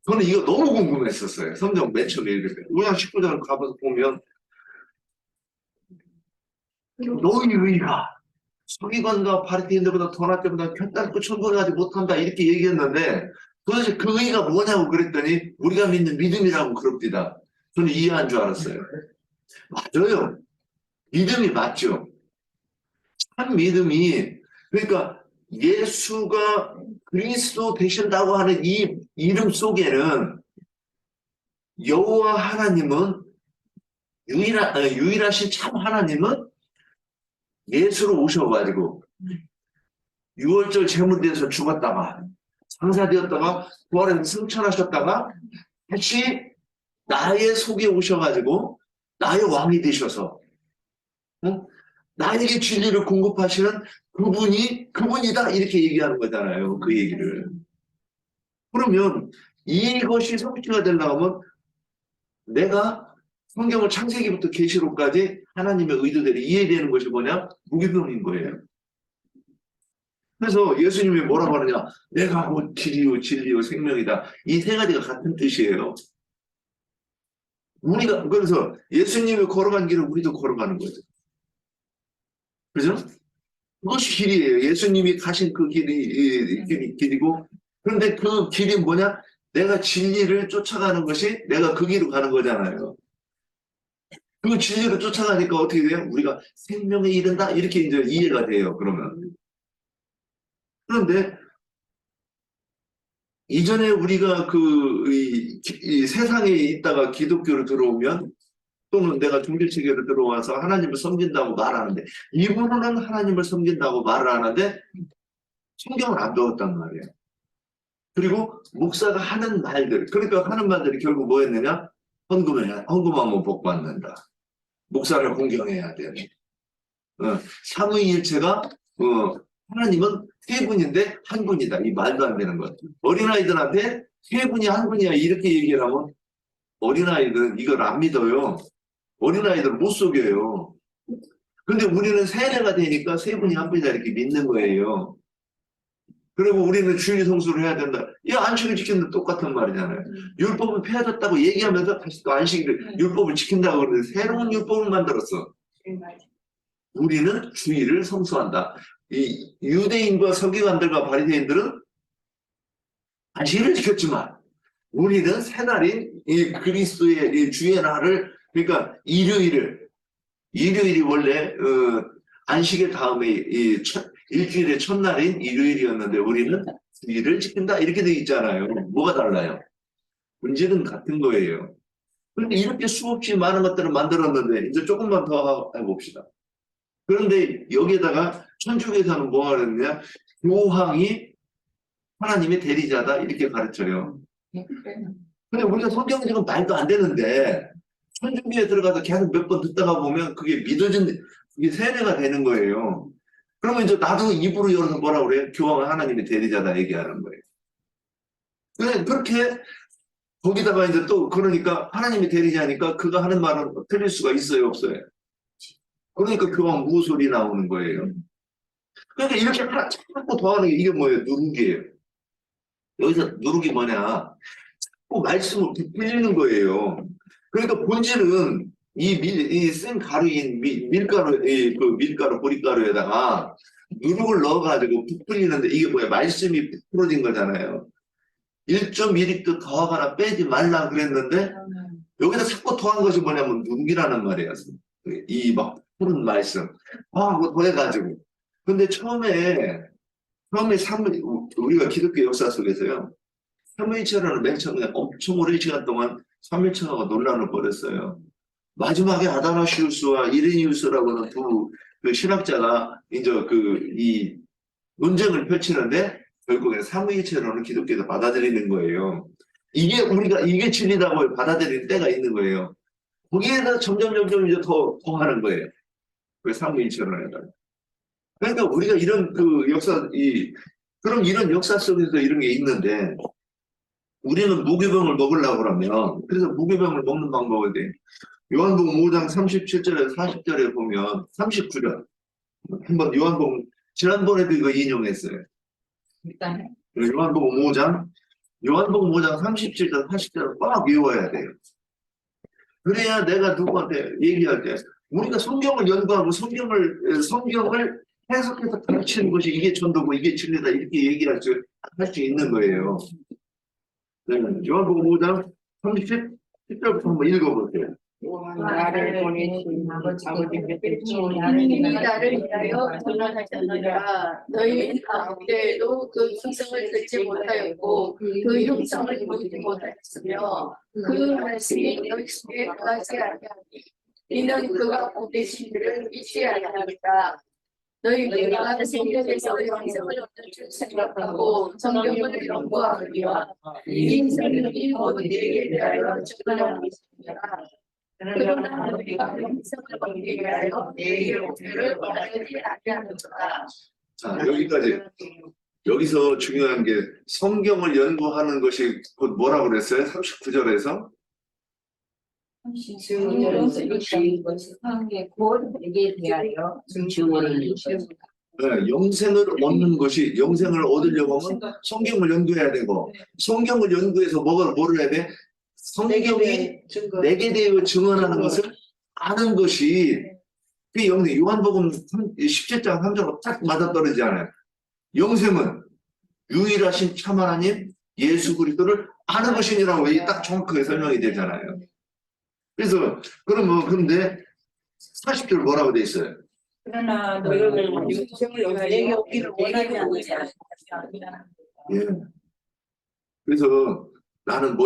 저는 이거 너무 궁금했었어요. 성경 맨 처음에 읽을 때 5장 19절을 가봐서 보면 너희 의가 서기관과 바리새인들보다 더 낫게보다 결단코 천국하지 못한다 이렇게 얘기했는데 도대체 그 의가 뭐냐고 그랬더니 우리가 믿는 믿음이라고 그럽니다. 저는 이해한 줄 알았어요. 맞아요. 믿음이 맞죠. 참 믿음이 그러니까 예수가 그리스도 되신다고 하는 이 이름 속에는 여호와 하나님은 유일하신 참 하나님은 예수로 오셔가지고 6월절 제물대에서 죽었다가 장사되었다가 부활해서 승천하셨다가 다시 나의 속에 오셔가지고 나의 왕이 되셔서 나에게 진리를 공급하시는 그분이다 이렇게 얘기하는 거잖아요. 그 얘기를. 그러면 이것이 성취가 되려면 내가 성경을 창세기부터 계시록까지 하나님의 의도대로 이해되는 것이 뭐냐? 무기병인 거예요. 그래서 예수님이 뭐라고 하느냐? 내가 곧 길이요 진리요 생명이다. 이 세 가지가 같은 뜻이에요. 우리가 그래서 예수님이 걸어간 길을 우리도 걸어가는 거죠. 그죠? 그것이 길이에요. 예수님이 가신 그 길이고 그런데 그 길이 뭐냐? 내가 진리를 쫓아가는 것이 내가 그 길로 가는 거잖아요. 그 진리를 쫓아가니까 어떻게 돼요? 우리가 생명에 이른다? 이렇게 이제 이해가 돼요. 그러면. 그런데 이전에 우리가 이 세상에 있다가 기독교로 들어오면 또는 내가 종교체계로 들어와서 하나님을 섬긴다고 말하는데 이분은 하나님을 섬긴다고 말을 하는데 성경을 안 배웠단 말이에요. 그리고 목사가 하는 말들 그러니까 하는 말들이 결국 뭐였느냐? 헌금하면 복 받는다. 목사를 공경해야 돼. 삼위일체가 하나님은 세 분인데 한 분이다. 이 말도 안 되는 것. 어린아이들한테 세 분이 한 분이야 이렇게 얘기를 하면 어린아이들은 이걸 안 믿어요. 어린아이들은 못 속여요. 근데 우리는 세례가 되니까 세 분이 한 분이다 이렇게 믿는 거예요. 그리고 우리는 주일 성수를 해야 된다. 이 안식을 지키는 똑같은 말이잖아요. 율법은 폐하졌다고 얘기하면서 다시 또 율법을 지킨다고 그러는데 새로운 율법을 만들었어. 우리는 주일을 성수한다. 이 유대인과 서기관들과 바리새인들은 안식일을 지켰지만 우리는 새날인 이 그리스도의 이 주의 날을 그러니까 일요일이 원래 안식의 다음에 일주일의 첫날인 일요일이었는데 우리는 주일을 지킨다 이렇게 돼 있잖아요. 뭐가 달라요? 문제는 같은 거예요. 그런데 이렇게 수없이 많은 것들을 만들었는데 이제 조금만 더 해봅시다. 그런데 여기에다가 천주교에서는 뭐가 그랬냐? 교황이 하나님의 대리자다 이렇게 가르쳐요. 근데 우리가 성경 지금 말도 안 되는데 천주교에 들어가서 계속 몇 번 듣다가 보면 그게 그게 세례가 되는 거예요. 그러면 이제 나도 입으로 열어서 뭐라 그래요? 교황은 하나님의 대리자다 얘기하는 거예요. 그렇게 거기다가 이제 또 그러니까 하나님의 대리자니까 그가 하는 말은 틀릴 수가 있어요, 없어요? 그러니까 교황 무소리 나오는 거예요. 그러니까 이렇게 자꾸 더하는 게 이게 뭐예요? 누룩이에요. 여기서 누룩이 뭐냐? 자꾸 말씀을 부풀리는 거예요. 그러니까 본질은 이 쓴 가루인 밀가루, 밀가루, 보리가루에다가 누룩을 넣어가지고 부풀리는데 이게 뭐야? 말씀이 부풀어진 거잖아요. 1.1리터 더하거나 빼지 말라 그랬는데 여기다 자꾸 더한 것이 뭐냐면 누룩이라는 말이에요. 이 막 푸른 말씀. 그거 더해가지고. 근데 처음에 우리가 기독교 역사 속에서요. 삼위일체론을 맨 처음에 엄청 오랜 시간 동안 삼위일체론과 논란을 벌였어요. 마지막에 아다나시우스와 이레니우스라고 하는 그 신학자가 이제 이 논쟁을 펼치는데 결국에 삼위일체론을 기독교에서 받아들이는 거예요. 이게 진리라고 받아들이는 때가 있는 거예요. 거기에서 점점 이제 더 하는 거예요. 그 삼위일체론에다가. 그러니까 우리가 이런 그럼 이런 역사 속에서 이런 게 있는데 우리는 무교병을 먹으려고 그러면, 그래서 무교병을 먹는 방법이 돼. 요한복음 5장 37절에서 40절에 보면, 39절. 한번 요한복음, 지난번에도 이거 인용했어요. 일단 요한복음 5장 37절, 40절을 꽉 외워야 돼요. 그래야 내가 누구한테 얘기할 때, 우리가 성경을 연구하고 성경을 해석해서 가르치는 것이 이게 전도고 이게 진리다 이렇게 할 수 있는 거예요. 네, 요한복음 5장 37절부터 한번 읽어보세요. 나를 보내신 아버지께 하나님이 나를 위하여 전환하셨느니라. 너희 가운데에도 그 형상을 듣지 못하였고 그 형상을 보지 못하였으며 그 말씀이 너희 속에 거하지 아니하니 이는 그가 보내신 이를 믿지 아니하니까. 너희가 성경에서 영생을 얻을 줄 생각하고 성경을 연구하느니와 이 성경이 모두 너희에게 대하여 전하고 있느니라. 그러나 너희가 영생을 얻기 위하여 내게 오기를 원하지 아니하는도다. 자, 여기까지. 여기서 중요한 게 성경을 연구하는 것이 곧 뭐라고 그랬어요? 39절에서? 증언에서 이런 것이 성경에 곧 내게 대하여 증언을 네, 영생을 얻으려고 하면 성경을 연구해야 되고, 성경을 연구해서 뭐를 해야 돼? 성경이 내게 대하여 증언하는 것을 아는 것이, 그 영생, 요한복음 17장 3절로 딱 맞아떨어지지 않아요. 영생은 유일하신 참 하나님 예수 그리스도를 아는 것이니라고 이게 딱 정확하게 설명이 되잖아요. 그래서 그런데 40절 뭐라고 돼 있어요? 그러나 너희를 내게 오기를 원하지 않느냐. 예. 그래서 나는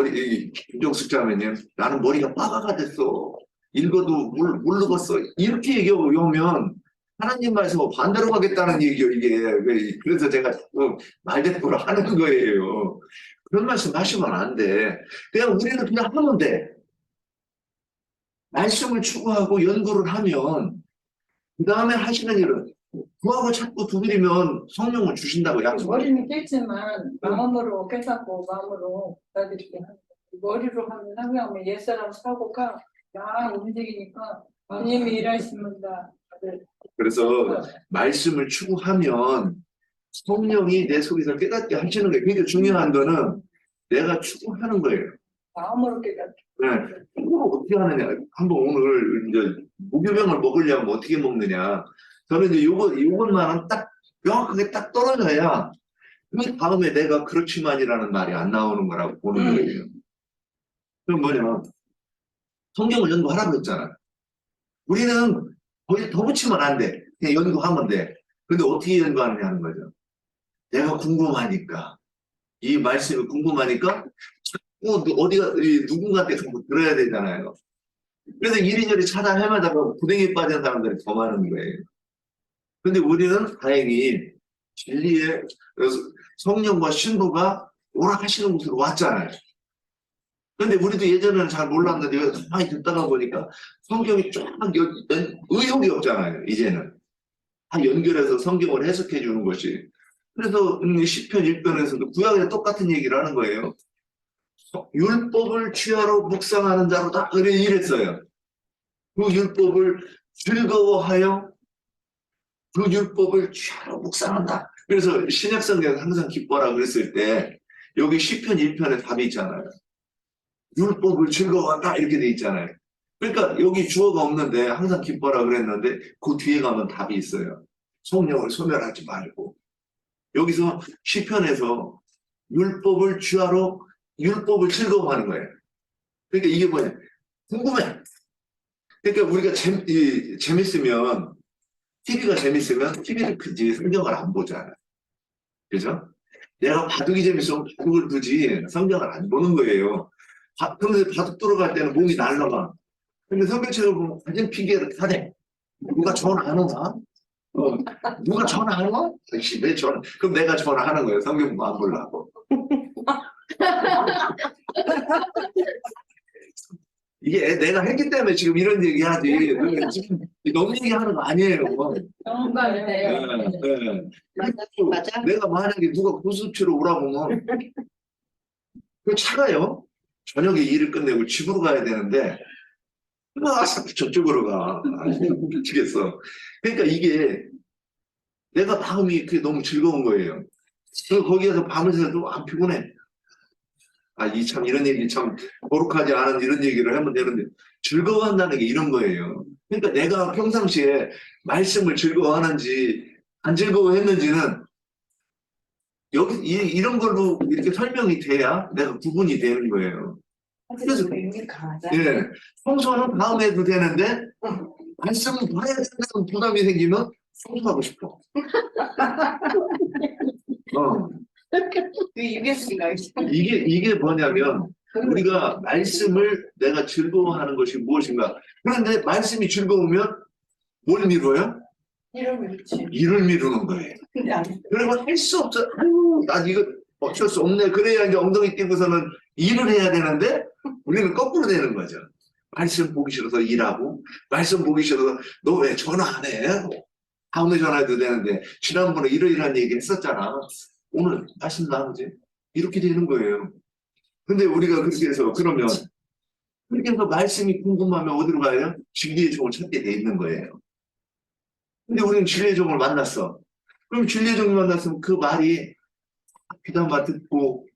김정숙 자매님, 나는 머리가 빠가가 됐어. 읽어도 모르겠어. 이렇게 얘기하면 하나님 말씀과 반대로 가겠다는 얘기요, 이게. 그래서 제가 말대꾸를 하는 거예요. 그런 말씀 하시면 안 돼. 그냥 우리는 그냥 하면 돼. 말씀을 추구하고 연구를 하면 그 다음에 하시는 일은 구하고 찾고 두드리면 성령을 주신다고 약속해요. 머리는 깼지만 마음으로 깨닫고 마음으로 받아들이게 하는 거예요. 머리로 하면 하면 옛사람 사고가 막 움직이니까 주님이 일하십니다. 그래서 말씀을 추구하면 성령이 내 속에서 깨닫게 하시는 거예요. 그러니까 중요한 거는 내가 추구하는 거예요. 마음으로 깨닫게. 네. 이걸 어떻게 하느냐. 한번 오늘 이제 무교병을 먹으려면 어떻게 먹느냐. 저는 이제 요것만은 딱 명확하게 딱 떨어져야 그 다음에 내가 그렇지만이라는 말이 안 나오는 거라고 보는 거예요. 그럼 뭐냐면 성경을 연구하라고 했잖아. 우리는 거기 더 붙이면 안 돼. 그냥 연구하면 돼. 근데 어떻게 연구하느냐 하는 거죠. 내가 궁금하니까. 이 말씀이 궁금하니까 자꾸 어디가 누군가한테 자꾸 들어야 되잖아요. 그래서 이리저리 찾아 헤매다가 구덩이에 빠진 사람들이 더 많은 거예요. 근데 우리는 다행히 진리의 성령과 신부가 오락하시는 곳으로 왔잖아요. 근데 우리도 예전에는 잘 몰랐는데 가만히 듣다가 보니까 성경이 쫙 의혹이 없잖아요. 이제는 다 연결해서 성경을 해석해 주는 것이. 그래서 시편 1편에서도 구약에 똑같은 얘기를 하는 거예요. 율법을 취하러 묵상하는 자로다 이랬어요. 그 율법을 즐거워하여 그 율법을 취하러 묵상한다. 그래서 신약성경에서 항상 기뻐라 그랬을 때 여기 시편 1편에 답이 있잖아요. 율법을 즐거워한다 이렇게 돼 있잖아요. 그러니까 여기 주어가 없는데 항상 기뻐라 그랬는데 그 뒤에 가면 답이 있어요. 성령을 소멸하지 말고. 여기서 시편에서 율법을 취하러 율법을 즐거워하는 거예요. 그러니까 이게 뭐냐? 궁금해. 그러니까 우리가 재밌으면 TV가 재밌으면 TV를 크지 성경을 안 보잖아요. 그죠? 내가 바둑이 재밌으면 바둑을 두지 성경을 안 보는 거예요. 그런데 바둑 들어갈 때는 몸이 날라가. 근데 성경책을 보면 완전 핑계를 타대. 누가 전화 안 오나? 누가 전화 안 와? 왜 전화? 그럼 내가 전화하는 거예요. 성경 안 보려고. 이게 내가 했기 때문에 지금 이런 얘기 하지. 지금 너무 얘기하는 거 아니에요. 영광이에요. 네. 맞아. 내가 만약에 누가 고수치러 오라고 하면 그 차가요. 저녁에 일을 끝내고 집으로 가야 되는데 저쪽으로 가. 미치겠어. 그러니까 이게 내가 마음이 그게 너무 즐거운 거예요. 그래서 거기에서 밤을 새도 안 피곤해. 아, 이 참 이런 얘기 참 거룩하지 않은 이런 얘기를 하면 되는데 즐거워한다는 게 이런 거예요. 그러니까 내가 평상시에 말씀을 즐거워하는지 안 즐거워했는지는 여기 이런 걸로 이렇게 설명이 돼야 내가 구분이 되는 거예요. 그래서 예, 청소는 다음에 해도 되는데 말씀을 봐야 된다는 부담이 생기면 청소하고 싶어. 이게 뭐냐면 우리가 말씀을 내가 즐거워하는 것이 무엇인가. 그런데 말씀이 즐거우면 뭘 미뤄요? 일을 미루는 거예요. 그러면 할 수 없어. 아유, 난 이거 어쩔 수 없네. 그래야 이제 엉덩이 띄고서는 일을 해야 되는데 우리는 거꾸로 되는 거죠. 말씀 보기 싫어서 일하고, 말씀 보기 싫어서 너 왜 전화 안 해? 다음에 전화해도 되는데 지난번에 이러이러한 얘기 했었잖아. 오늘 말씀 나누지? 이렇게 되는 거예요. 근데 우리가 그렇게 해서 그러면 그렇게 해서 말씀이 궁금하면 어디로 가요? 진리의 종을 찾게 돼 있는 거예요. 근데 우리는 진리의 종을 만났어. 그럼 진리의 종을 만났으면 그 말이 귀담아 듣고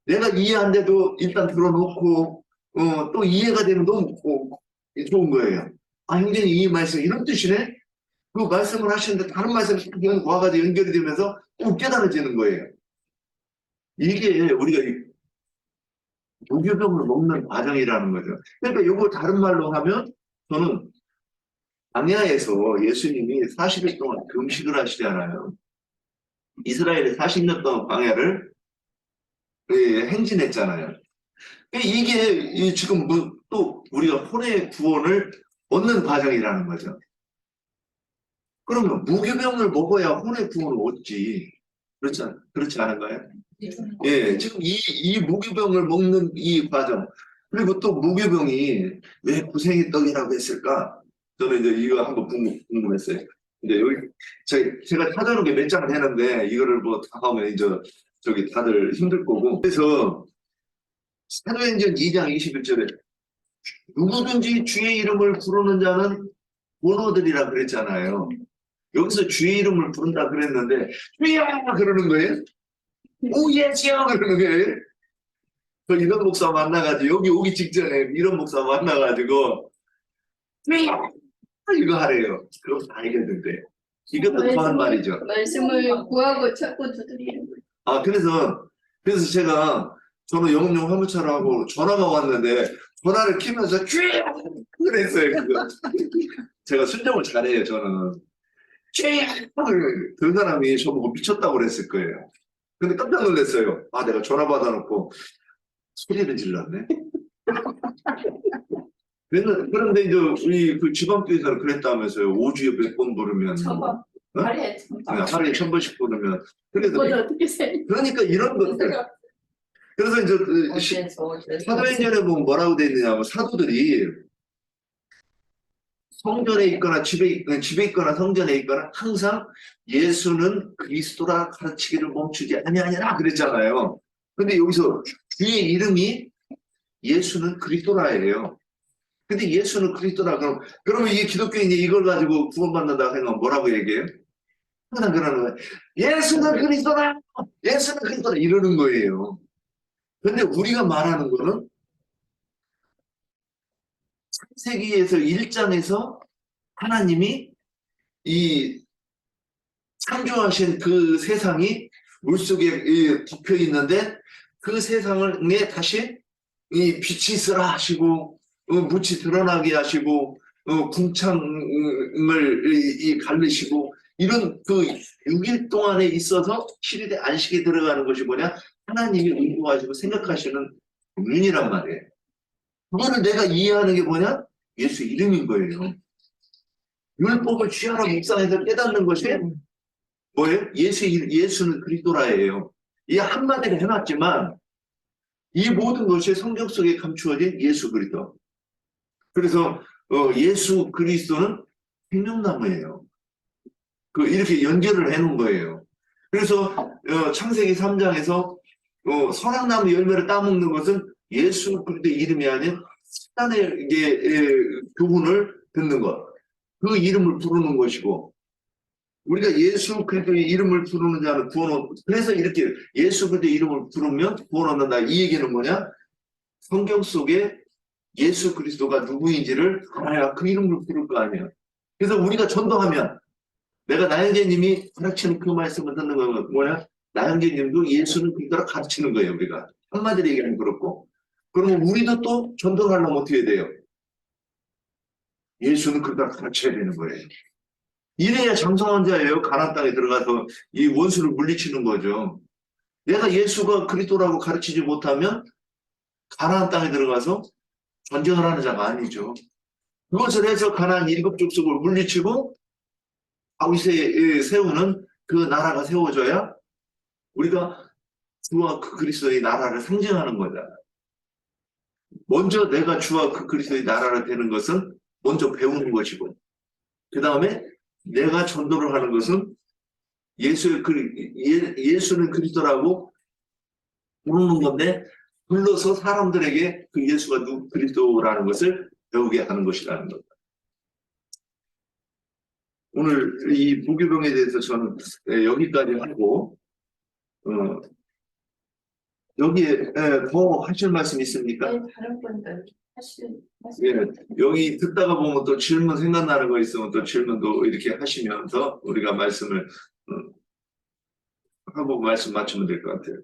내가 이해 안 돼도 일단 들어놓고 또 이해가 되면 너무 좋은 거예요. 아, 형제님 이 말씀 이런 뜻이네? 그 말씀을 하시는데 다른 말씀이 와가지고 연결이 되면서 또 깨달아지는 거예요. 이게 우리가 무교병을 먹는 과정이라는 거죠. 그러니까 이거 다른 말로 하면 저는 광야에서 예수님이 40일 동안 금식을 하시잖아요. 이스라엘이 40년 동안 광야를 행진했잖아요. 이게 지금 또 우리가 혼의 구원을 얻는 과정이라는 거죠. 그러면 무교병을 먹어야 혼의 구원을 얻지. 그렇지 않은가요? 예, 지금 이 무교병을 먹는 이 과정. 그리고 또 무교병이 왜 구생의 떡이라고 했을까? 저는 이제 이거 한번 궁금했어요. 근데 여기 제가 찾아놓은 게 몇 장 되는데 이거를 뭐 다 하면 이제 저기 다들 힘들 거고. 그래서 사도행전 2장 21절에 누구든지 주의 이름을 부르는 자는 구원 얻으리라 그랬잖아요. 여기서 주의 이름을 부른다 그랬는데 주여 그러는 거예요. 오 예수야 그러는 거예요. 저 이런 목사 만나가지고 여기 오기 직전에 이런 목사 만나가지고 주여 이거 하래요. 그럼 다 알겠는데 이것도 더한 말이죠. 말씀을 구하고 찾고 두드리는 거예요. 아 그래서 저는 영업용 화물차를 하고 전화가 왔는데 전화를 키면서 주여 그랬어요. 그거. 제가 순정을 잘해요. 저는 주여 그 사람이 저보고 미쳤다고 그랬을 거예요. 근데 깜짝 놀랐어요. 아 내가 전화 받아놓고 소리를 질렀네. 그런데 이제 우리 그 지방교회에서는 그랬다면서요. 5주에 몇 번 부르면 저번 하루에 하루에 1000번씩 부르면 그래도 그걸 어떻게 세? 그러니까 이런 것들. 그래서 이제 그 사도행전에 보면 뭐라고 돼 있느냐면 사도들이 성전에 있거나 집에 있거나 성전에 있거나 항상 예수는 그리스도라 가르치기를 멈추지 아니하니라 그랬잖아요. 근데 여기서 주의 이름이 예수는 그리스도라예요. 근데 예수는 그리스도라 그러면 이게 기독교인이 이걸 가지고 구원받는다 생각하면 뭐라고 얘기해요? 항상 그러는 거예요. 예수는 그리스도라! 예수는 그리스도라! 이러는 거예요. 근데 우리가 말하는 거는 창세기에서 1장에서 하나님이 이 창조하신 그 세상이 물속에 덮여 있는데 그 세상에 다시 이 빛이 있으라 하시고 묻이 드러나게 하시고 궁창을 갈르시고 이런 그 6일 동안에 있어서 7일에 안식에 들어가는 것이 뭐냐? 하나님이 의도하시고 생각하시는 윤이란 말이에요. 그거를 내가 이해하는 게 뭐냐? 예수 이름인 거예요. 율법을 쥐하라 묵상해서 깨닫는 것이 뭐예요? 예수는 그리스도라예요. 이 한마디로 해놨지만 이 모든 것이 성경 속에 감추어진 예수 그리스도. 그래서 예수 그리스도는 생명나무예요. 이렇게 연결을 해놓은 거예요. 그래서 창세기 3장에서 선악나무 열매를 따먹는 것은 예수 그리스도의 이름이 아닌 사단의 교훈을 듣는 것. 그 이름을 부르는 것이고, 우리가 예수 그리스도의 이름을 부르는 자는 구원 얻, 그래서 이렇게 예수 그리스도의 이름을 부르면 구원 얻는다. 이 얘기는 뭐냐? 성경 속에 예수 그리스도가 누구인지를 알아야 그 이름을 부를 거 아니에요. 그래서 우리가 전도하면, 내가 나영재님이 가르치는 그 말씀을 듣는 건 뭐냐? 나영재님도 예수는 그리스도라 가르치는 거예요. 우리가 한마디로 얘기하면 그렇고, 그러면 우리도 또 전도를 하려면 어떻게 돼요? 예수는 그리스도라 가르쳐야 되는 거예요. 이래야 장성한 자예요. 가나안 땅에 들어가서 이 원수를 물리치는 거죠. 내가 예수가 그리스도라고 가르치지 못하면 가나안 땅에 들어가서 전쟁을 하는 자가 아니죠. 그것을 해서 가나안 7 족속을 물리치고 다윗에 세우는 그 나라가 세워져야 우리가 주와 그 그리스도의 나라를 상징하는 거잖아요. 먼저 내가 주와 그 그리스도의 나라를 되는 것은 먼저 배우는 것이고, 그 다음에 내가 전도를 하는 것은 예수는 그리스도라고 부르는 건데, 불러서 사람들에게 그 예수가 그리스도라는 것을 배우게 하는 것이라는 겁니다. 오늘 이 부교병에 대해서 저는 여기까지 하고, 여기에 더 하실 말씀 있습니까? 네, 다른 분들 하실 말씀. 예, 여기 듣다가 보면 또 질문 생각나는 거 있으면 또 질문도 이렇게 하시면서 우리가 말씀을 하고 말씀 맞추면 될 것 같아요.